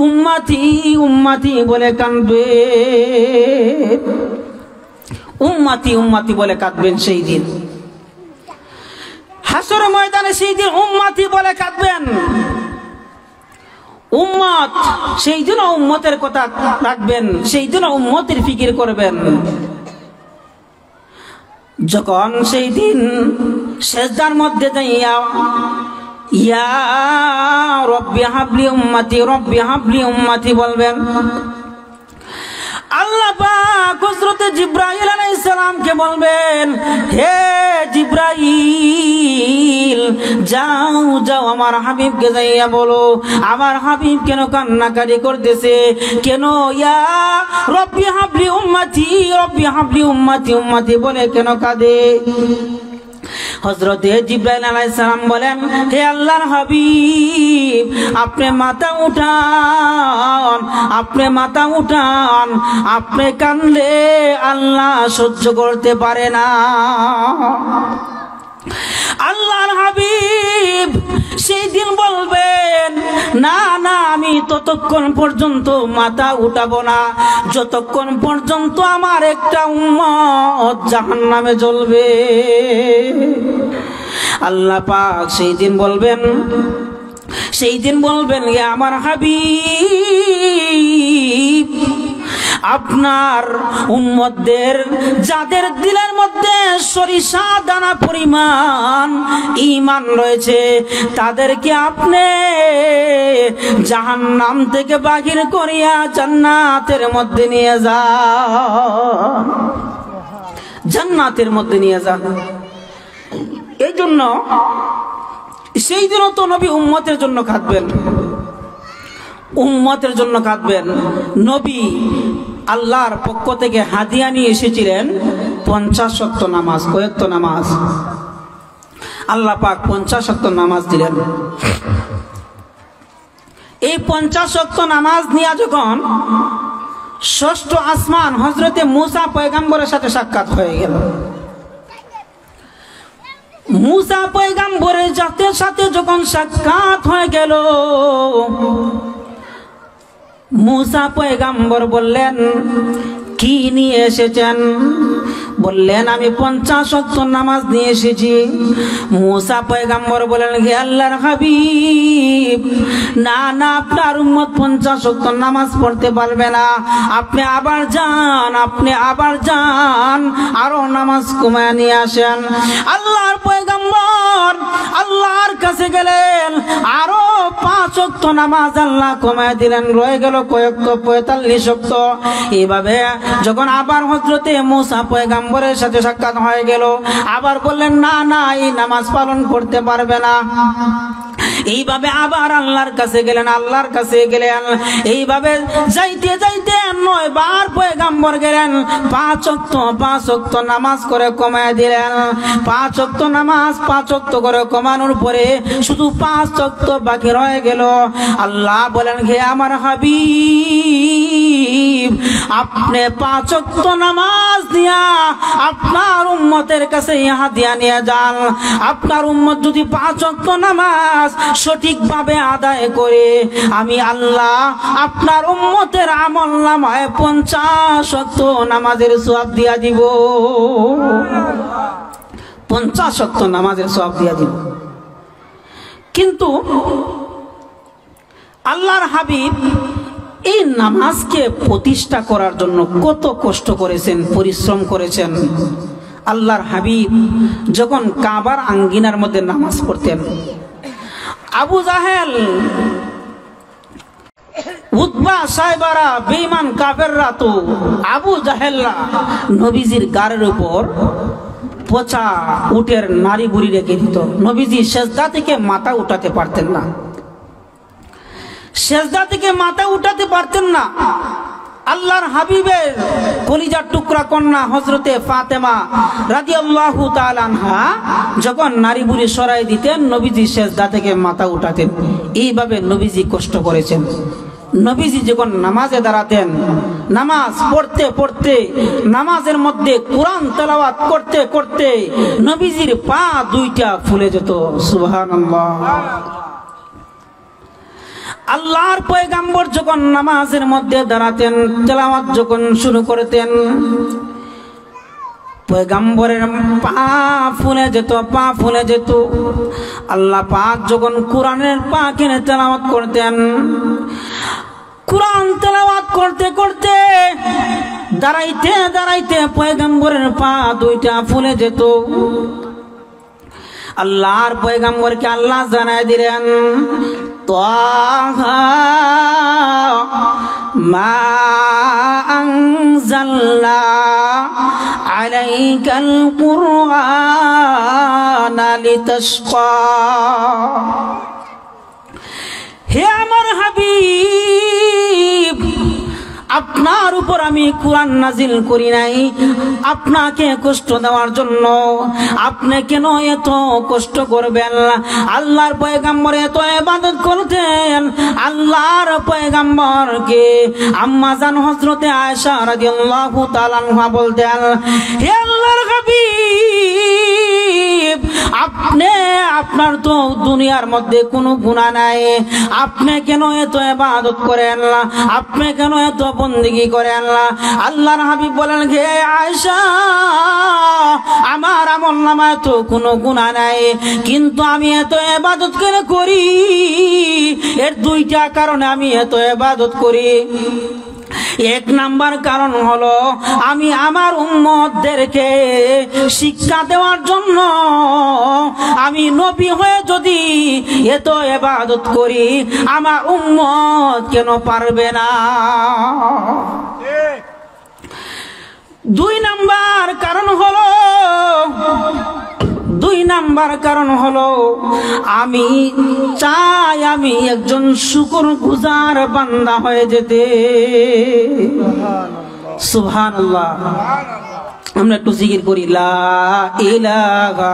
উম্মতি উম্মতি বলে কাঁদবে, উম্মতি উম্মতি বলে কাঁদবেন। সেই দিন হাসর ময়দানে সেই দিন উম্মতি বলে কাঁদবেন। উম্মত, সেই দিন উম্মতের কথা রাখবেন, সেই দিন উম্মতের ফিকির করবেন। যখন সেই দিন সিজদার মধ্যে যাইয়া ইয়া রব্বি হাবলি উম্মতি, রব্বি হাবলি উম্মতি বলবেন, আল্লাহ পাক হযরত জিবরাইল আলাইহিস সালামকে বলবেন, হে জিবরাইল, যাও যাও আমার হাবিবকে যাইয়া বলো, আমার হাবিব কেন কান্নাকাটি করতেছে, কেন ইয়া রব্বি হাবলি উম্মতি, রব্বি হাবলি উম্মতি উম্মতি বলে কেন কাঁদে। হযরতে জিবরাইল আলাইহিস সালাম বলেন, হে আল্লাহর হাবিব, আপনি মাথা উঠান, আপনি মাথা উঠান, আপনি কাঁদলে আল্লাহ সহ্য করতে পারে না। আল্লাহর হাবিব সেই দিন বলবেন, না না, আমি ততক্ষণ পর্যন্ত মাথা উঠাবো না যতক্ষণ পর্যন্ত আমার একটা উম্মত জাহান্নামে জ্বলবে। আল্লাহ পাক সেই দিন বলবেন, সেই দিন বলবেন, আমার হাবিব, আপনার উম্মতদের যাদের দিলের মধ্যে সরিষা দানা পরিমাণ ঈমান রয়েছে তাদেরকে আপনি জাহান্নাম থেকে বাহির করিয়া জান্নাতের মধ্যে নিয়ে যান, জান্নাতের মধ্যে নিয়ে যান। এই জন্য সেই দিনও তো নবী উম্মতের জন্য কাঁদবেন, উম্মতের জন্য কাঁদবেন। নবী আল্লাহর পক্ষ থেকে হাদিয়া নিয়ে এসেছিলেন 50 ওয়াক্ত নামাজ, কয়েকত নামাজ। আল্লাহ পাক 50 ওয়াক্ত নামাজ দিলেন। এই 50 ওয়াক্ত নামাজ নিয়ে যখন ষষ্ঠ আসমান হযরতে মূসা পয়গম্বরের সাথে সাক্ষাৎ হয়ে গেল, মূসা পয়গম্বরের সাথে যখন সাক্ষাৎ হয়ে গেল, মূসা পয়গম্বর বললেন, কি নিয়ে এসেছেন? বললেন, আমি 50 ওয়াক্ত নামাজ নিয়ে এসেছি। মূসা পয়গম্বর বলেন, হে আল্লাহর হাবিব, না না, আপনার উম্মত 50 ওয়াক্ত নামাজ পড়তে পারবে না, আপনি আবার যান, আপনি আবার যান, আরো নামাজ কমায় নিয়ে আসেন। আল্লাহর পয়গম্বর আল্লাহর কাছে গেলেন, আরো 5 ওয়াক্ত নামাজ আল্লাহ কমায় দিলেন, রয়ে গেল কয়েকত 45 ওয়াক্ত। এইভাবে যখন আবার হযরতে মূসা পয়গম্বরের সাথে সাক্ষাৎ হয়ে গেল, আবার বললেন, না না, এই নামাজ পালন করতে পারবে না। এইভাবে আবার আল্লাহর কাছে গেলেন, আল্লাহর কাছে গেলেন। এইভাবে যাইতে যাইতে 9 বার পয়গম্বর গেলেন, 5 ওয়াক্ত নামাজ করে কমায় দিলেন। 5 ওয়াক্ত নামাজ 5 ওয়াক্ত করে কমানোর পরে শুধু 5 ওয়াক্ত বাকি রয়ে গেল। আল্লাহ বলেন, হে আমার হাবিব, আপনি 5 ওয়াক্ত নামাজ দিয়া আপনার উম্মতের কাছে হাদিয়া নিয়ে যান। আপনার উম্মত যদি 5 ওয়াক্ত নামাজ সঠিকভাবে আদায় করে, আমি আল্লাহ আপনার উম্মতের আমলনামায় 50 ওয়াক্ত নামাজের সওয়াব দিয়া দিব, 50 ওয়াক্ত নামাজের সওয়াব দিয়া দিব। কিন্তু আল্লাহর হাবিব এই নামাজকে প্রতিষ্ঠা করার জন্য কত কষ্ট করেছেন, পরিশ্রম করেছেন। আল্লাহর হাবিব যখন কাবার আঙ্গিনার মধ্যে নামাজ পড়তেন, আবু জাহেল, উতবা, সাইবারা, বেঈমান কাফেররা তো আবু জাহেলরা নবীজির গাড়ির উপর পচা উটের নাড়ি বুড়ি রেখে দিত। নবীজি সেজদা থেকে মাথা উঠাতে পারতেন না, সেজদা থেকে মাথা উঠাতে পারতেন না। আল্লাহর হাবিবের কলিজার টুকরা কন্যা হযরতে ফাতেমা রাদিয়াল্লাহু তাআলা আনহা যখন নারী বুড়ি সরাই দিতেন, নবীজি সেজদা থেকে মাথা উঠাতেন। এইভাবে নবীজি কষ্ট করেছেন। নবীজি যখন নামাজে দাঁড়াতেন, নামাজ পড়তে পড়তে, নামাজের মধ্যে কোরআন তেলাওয়াত করতে করতে নবীজির পা দুইটা ফুলে যেত। সুবহানাল্লাহ। আল্লাহর পয়গম্বর যখন নামাজের মধ্যে দাঁড়াতেন, তেলাওয়াত যখন শুরু করতেন, পয়গম্বরের পা ফুলে যেত, পা ফুলে যেত। আল্লাহ পাক যখন কোরআনের পাক এনে তেলাওয়াত করতেন, কোরআন তেলাওয়াত করতে করতে দাঁড়াইতে দাঁড়াইতে পয়গম্বরের পা দুইটা ফুলে যেত। আল্লাহর পয়গম্বরকে আল্লাহ জানায় দিলেন, তাহা মা আনজালনা আলাইকাল কুরআনা লিতাশকা। হে আমার হাবিব, আপনার উপর আমি কোরআন নাজিল করি নাই আপনাকে কষ্ট দেওয়ার জন্য। আপনি কেন এত কষ্ট করবেন? আল্লাহর পয়গম্বর এত ইবাদত করতেন। আল্লাহর পয়গম্বরকে আম্মা জান হযরতে আয়েশা রাদিয়াল্লাহু তাআলা আনহা বলতেন, হে আল্লাহর হাবিব, আপনি, আপনার তো দুনিয়ার মধ্যে কোনো গুনাহ নাই, আপনি কেন এত ইবাদত করেন? আপনি কেন এত বন্দেগী করেন? আল্লাহর হাবিব বলেন, হে আয়েশা, আমার আমলনামায় তো কোনো গুনাহ নাই, কিন্তু আমি এত ইবাদত করে করি, এর দুইটা কারণে আমি এত ইবাদত করি। এক নাম্বার কারণ হলো আমি আমার উম্মতদেরকে শিক্ষা দেওয়ার জন্য আমি নবী হয়ে যদি এত ইবাদত করি আমার উম্মত কেন পারবে না। দুই নাম্বার কারণ হলো আমি চাই আমি একজন শুকরগুজার বান্দা হয়ে যেতে। সুবহানাল্লাহ। আমরা একটু জিকির করি লা ইলাহা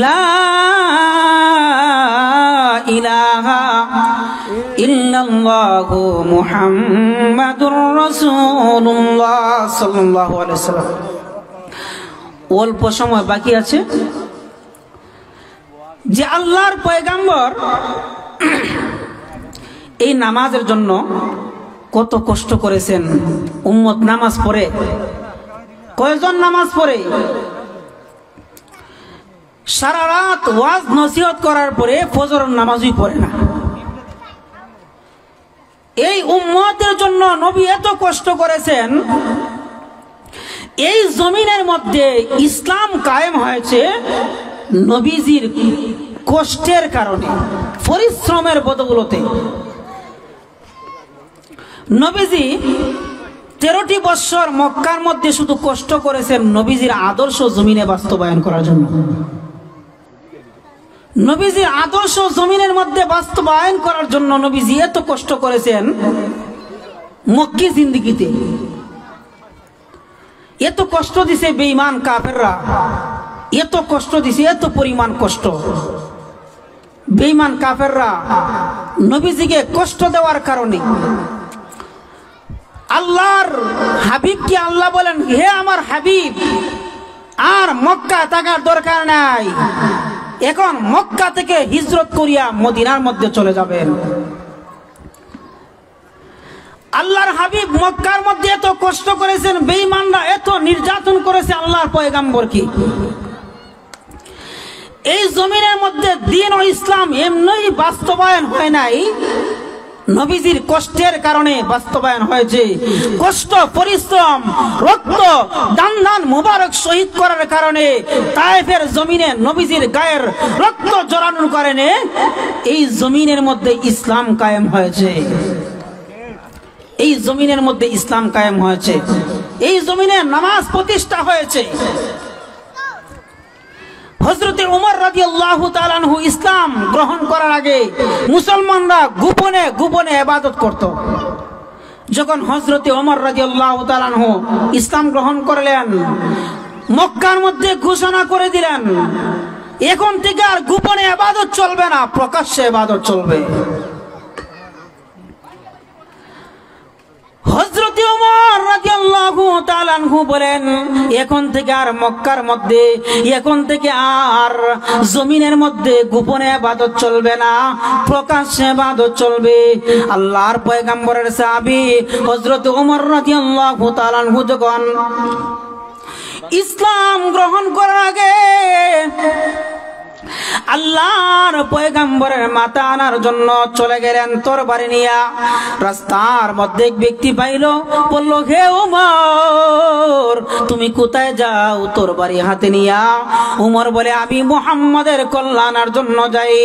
লা ইলাহা ইল্লাল্লাহু মুহাম্মাদুর রাসূলুল্লাহ সাল্লাল্লাহু আলাইহি ওয়াসাল্লাম। অল্প সময় বাকি আছে যে আল্লাহর পয়গম্বর এই নামাজের জন্য কত কষ্ট করেছেন। উম্মত নামাজ পড়ে, কয়জন নামাজ পড়ে? সারা রাত ওয়াজ নসিহত করার পরে ফজর নামাজই পড়ে না। এই উম্মতের জন্য নবী এত কষ্ট করেছেন। এই জমিনের মধ্যে ইসলাম কায়েম হয়েছে নবীজির কষ্টের কারণে, পরিশ্রমের বদৌলতে। নবীজি 13টি বৎসর মক্কার মধ্যে শুধু কষ্ট করেছেন নবীজির আদর্শ জমিনে বাস্তবায়ন করার জন্য। নবীজির আদর্শ জমিনের মধ্যে বাস্তবায়ন করার জন্য নবীজি এত কষ্ট করেছেন। মক্কি জিন্দেগিতে এত কষ্ট দিছে বেঈমান কাফেররা, এত কষ্ট দিছে, এত পরিমাণ কষ্ট। বেঈমান কাফেররা নবীজিকে কষ্ট দেওয়ার কারণে আল্লাহর হাবিবকে আল্লাহ বলেন, হে আমার হাবিব, আর মক্কা থাকার দরকার নাই, এখন মক্কা থেকে হিজরত করিয়া মদিনার মধ্যে চলে যাবেন। আল্লাহর হাবিব মক্কার মধ্যে এত কষ্ট করেছেন, বেঈমানরা এত নির্যাতন করেছে আল্লাহর পয়গম্বরকে। এই জমিনের মধ্যে দ্বীন ও ইসলাম এমনি বাস্তবায়ন হয় নাই, নবীজির কষ্টের কারণে বাস্তবায়ন হয়েছে। কষ্ট, পরিশ্রম, রক্ত, দান মুবারক শহীদ করার কারণে তায়েফের জমিনে নবীজির গায়ের রক্ত জড়ানোর কারণে এই জমিনের মধ্যে ইসলাম কায়েম হয়েছে। এই জমিনের মধ্যে ইসলাম কায়েম হয়েছে, এই জমিনে নামাজ প্রতিষ্ঠা হয়েছে। হযরতে ওমর রাদিয়াল্লাহু তাআলা আনহু ইসলাম গ্রহণ করার আগে মুসলমানরা গোপনে গোপনে ইবাদত করত। যখন হযরতে ওমর রাদিয়াল্লাহু তাআলা আনহু ইসলাম গ্রহণ করলেন, মক্কার মধ্যে ঘোষণা করে দিলেন, এখন থেকে আর গোপনে ইবাদত চলবে না, প্রকাশ্যে ইবাদত চলবে। হযরত ওমর রাদিয়াল্লাহু তাআলা আনহু বলেন, এখন থেকে আর মক্কার মধ্যে, এখন থেকে আর জমিনের মধ্যে গোপনে ইবাদত চলবে না, প্রকাশ্যে ইবাদত চলবে। আল্লাহর পয়গম্বরের সাহাবী হযরত ওমর রাদিয়াল্লাহু তাআলা আনহু যখন ইসলাম গ্রহণ করার আগে আল্লাহর পয়গম্বরের মাথা আনার জন্য চলে গেলেন তরবারি নিয়া। রাস্তার মধ্যে এক ব্যক্তি পাইল, বলল, হে ওমর, তুমি কোথায় যাও তরবারি হাতে নিয়া? ওমর বলে, আমি মুহাম্মাদের কল্যাণের জন্য যাই।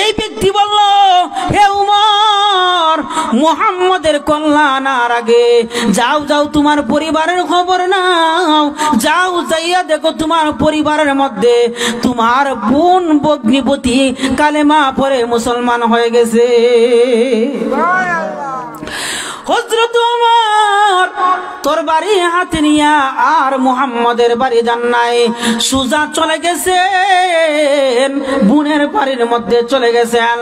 এই ব্যক্তি বলল, হে ওমর, মুহাম্মাদের কল্যাণের আগে যাও যাও তোমার পরিবারের খবর নাও, যাও যাইয়া দেখো তোমার পরিবারের মধ্যে তোমার বোন বগ্নিপতি কালেমা পড়ে মুসলমান হয়ে গেছে। হযরত ওমর তরবারি হাতে নিয়া আর মুহাম্মাদের বাড়ি যান নাই, সুজা চলে গেছেন বোনের বাড়ির মধ্যে চলে গেছেন।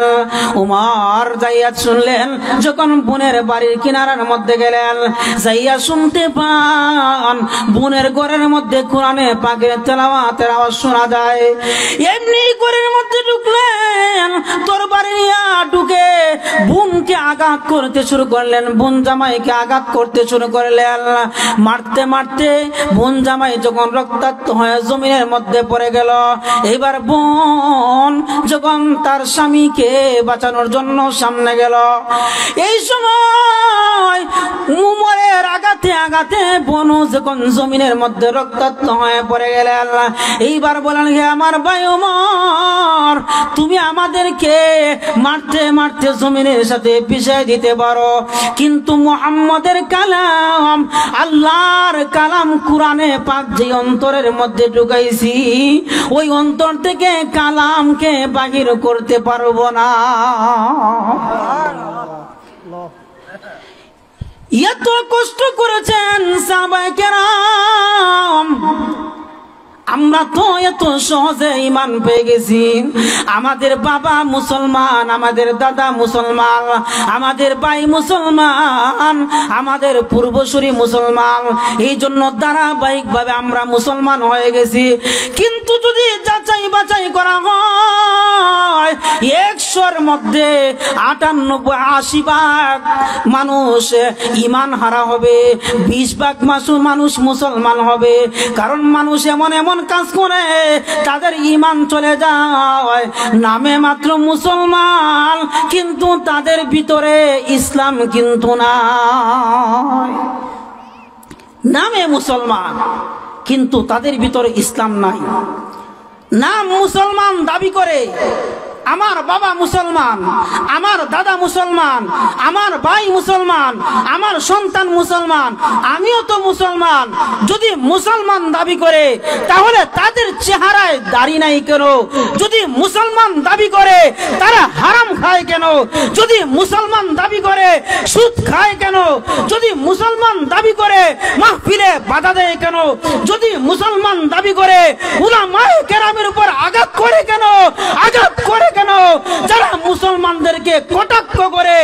ওমর যাইয়া শুনলেন, যখন বোনের বাড়ির কিনারার মধ্যে গেলেন, যাইয়া শুনতে পান বোনের ঘরের মধ্যে কোরআনে পাকের তেলাওয়াতের আওয়াজ শোনা যায়। এমনি ঘরের মধ্যে ঢুকলেন, তরবারি নিয়া ঢুকে বোনকে আঘাত করতে শুরু করলেন, বোন জামাইকে আঘাত করতে শুরু করলেন। মারতে মারতে বোন জামাই যখন রক্তাক্ত হয়ে জমিনের মধ্যে পড়ে গেল, এবার বোন যখন তার স্বামীকে বাঁচানোর জন্য সামনে গেল, এই সময় উমরের আঘাতে আঘাতে বোন যখন জমিনের মধ্যে রক্তাক্ত হয়ে পড়ে গেলেন, এইবার বলেন, হে আমার ভাই ওমর, তুমি আমাদেরকে মারতে মারতে জমিনের সাথে পিষাই দিতে পারো, কিন্তু মুহাম্মদের কালাম, আল্লাহর কালাম কোরআনে পাক যে অন্তরের মধ্যে ঢুকাইছি, ওই অন্তর থেকে কালামকে বাহির করতে পারবো না। এত কষ্ট করেছেন সাহাবায়ে কেরাম, আমরা তো এত সহজে ঈমান পেয়ে গেছি। আমাদের বাবা মুসলমান, আমাদের দাদা মুসলমান, আমাদের ভাই মুসলমান, আমাদের পূর্বসূরি মুসলমান, এই জন্য ধারাবাহিকভাবে আমরা মুসলমান হয়ে গেছি। কিন্তু যদি যাচাই বাছাই করা হয়, 100-র মধ্যে 98-80 ভাগ মানুষ ঈমান হারা হবে, 20 ভাগ মানুষ মুসলমান হবে। কারণ মানুষ এমন এমন কাজ করে তাদের ঈমান চলে যায়, নামে মাত্র মুসলমান, কিন্তু তাদের ভিতরে ইসলাম কিন্তু নাই। নামে মুসলমান কিন্তু তাদের ভিতরে ইসলাম নাই। নাম মুসলমান দাবি করে, আমার বাবা মুসলমান, আমার দাদা মুসলমান, আমার ভাই মুসলমান, আমার সন্তান মুসলমান, আমিও তো মুসলমান। যদি মুসলমান দাবি করে তাহলে তাদের চেহারায় দাড়ি নাই কেন? যদি মুসলমান দাবি করে তারা হারাম খায় কেন? যদি মুসলমান দাবি করে সুদ খায় কেন? যদি মুসলমান দাবি করে মাহফিলে বাধা দেয় কেন? যদি মুসলমান দাবি করে উলামায়ে কেরামের উপর আঘাত করে কেন? আঘাত করে কেন? যারা মুসলমানদেরকে কটাক্ষ করে,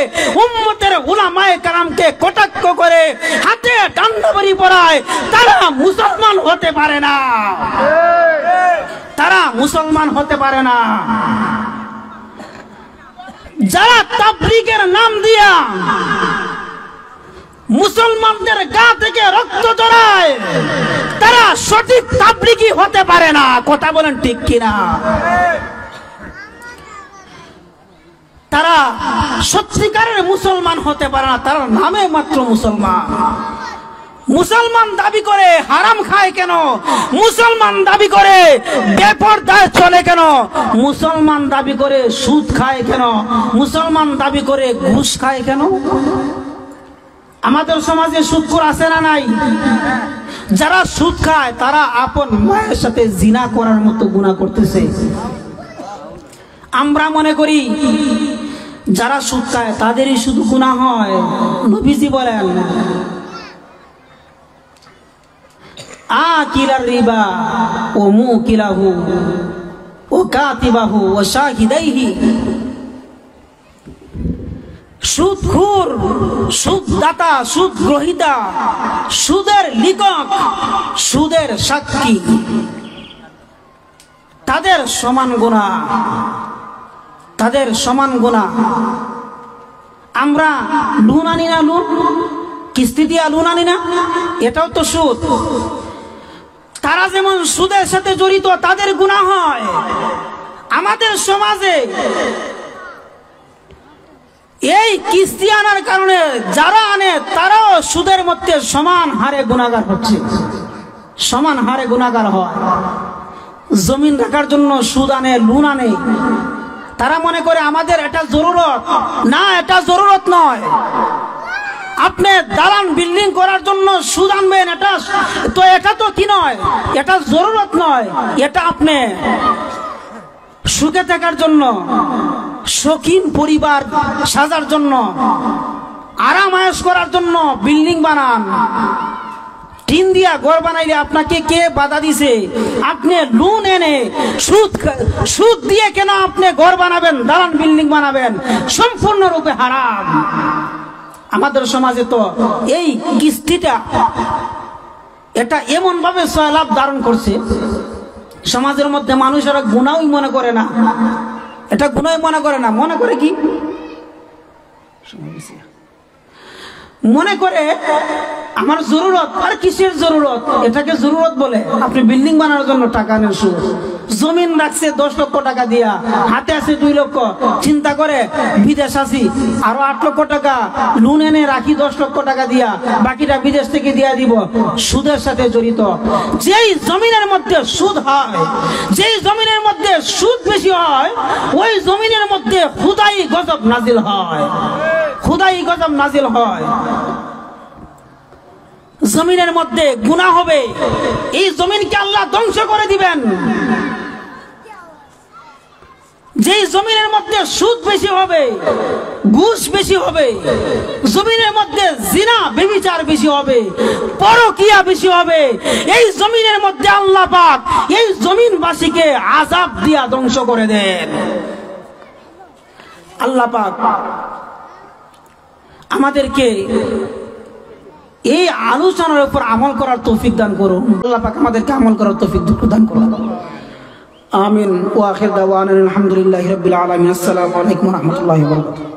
উম্মতের উলামায়ে কেরামকে কটাক্ষ করে, হাতে ডান্ডাবাড়ি পরায়, তারা মুসলমান হতে পারে না। তারা মুসলমান হতে পারে না। যারা তাবলীগের নাম দিয়া মুসলমানদের গা থেকে রক্ত ঝরায়, তারা সঠিক তাবলীগী হতে পারে না। কথা বলেন ঠিক কিনা? তারা সত্যিকারের মুসলমান হতে পারে না, তারা নামে মাত্র মুসলমান। মুসলমান দাবি করে হারাম খায় কেন? মুসলমান দাবি করে বেপরদায় চলে কেন? মুসলমান দাবি করে সুদ খায় কেন? মুসলমান দাবি করে ঘুষ খায় কেন? আমাদের সমাজে সুদখোর আছে না নাই? যারা সুদ খায় তারা আপন মায়ের সাথে জিনা করার মতো গুনাহ করতেছে। আমরা মনে করি যারা সুদ খায় তাদেরই শুধু গুনাহ হয়। নবীজি বলেন, আকিলার রিবা ও মুকিলাহু ও কাতিবাহু ও শাহিদাইহি, সুদখোর, সুদদাতা, সুদ গ্রহীতা, সুদের লিখক, সুদের সাক্ষী, তাদের সমান গুনাহ, তাদের সমান গুনাহ। আমরা লোন আনি না, লোন কিস্তি দিয়া লোন আনি না, এটাও তো সুদ। তারা যেমন সুদের সাথে জড়িত, তাদের গুনাহ হয়। আমাদের সমাজে এই কিস্তি আনার কারণে যারা আনে তারাও সুদের মধ্যে সমান হারে গুনাহগার হচ্ছে, সমান হারে গুনাহগার হয়। জমিন রাখার জন্য সুদ আনে, লোন আনে। তারা মনে করে আমাদের এটা জরুরত। না, এটা জরুরত নয়। আপনি দালান বিল্ডিং করার জন্য সুদ আনবেন, এটা তো কি নয়, এটা জরুরত নয়। এটা আপনি সুখে থাকার জন্য, শৌখিন পরিবার সাজার জন্য, আরাম আয়েশ করার জন্য বিল্ডিং বানান। টিন দিয়া ঘর বানাইলে আপনাকে কে বাধা দিছে? আপনি লোন এনে সুদ দিয়ে কেন আপনি ঘর বানাবেন, দালান বিল্ডিং বানাবেন? সম্পূর্ণরূপে হারাম। আমাদের সমাজে তো এই কিস্তিটা এটা এমন ভাবে সয়লাভ ধারণ করছে, সমাজের মধ্যে মানুষেরা গুনাহই মনে করে না, এটা গুনাহই মনে করে না। মনে করে কি মনে করে আমার জরুরত, আর কিসের জরুরত? এটাকে জরুরত বলে? আপনি বিল্ডিং বানানোর জন্য টাকা নেন, সুদ। জমিন রাখছে 10 লক্ষ টাকা দিয়া, হাতে আছে 2 লক্ষ, চিন্তা করে বিদেশ আসি, আরো 8 লক্ষ টাকা লোন এনে রাখি 10 লক্ষ টাকা দিয়া, বাকিটা বিদেশ থেকে দিয়া দিব। সুদের সাথে জড়িত। যেই জমিনের মধ্যে সুদ হয়, যেই জমিনের মধ্যে সুদ বেশি হয়, ওই জমিনের মধ্যে খুদাই গজব নাজিল হয়, খুদাই গজব নাজিল হয়। জমিনের মধ্যে গুনাহ হবে, এই জমিনকে আল্লাহ ধ্বংস করে দিবেন। যেই জমিনের মধ্যে সুদ বেশি হবে, ঘুষ বেশি হবে, জমিনের মধ্যে জিনা ব্যভিচার বেশি হবে, পরকিয়া বেশি হবে, এই জমিনের মধ্যে আল্লাহ পাক এই জমিনবাসীকে আযাব দিয়া ধ্বংস করে দেন। আল্লাহ পাক আমাদেরকে এই আলোচনার উপর আমল করার তৌফিক দান করুন। আল্লাহ পাক আমাদেরকে আমল করার তৌফিক দান করুন। আমিন। ওয়া আখির দাওয়ানা আলহামদুলিল্লাহি রাব্বিল আলামিন। আসসালামু আলাইকুম ওয়া রাহমাতুল্লাহি ওয়া বারাকাতুহু।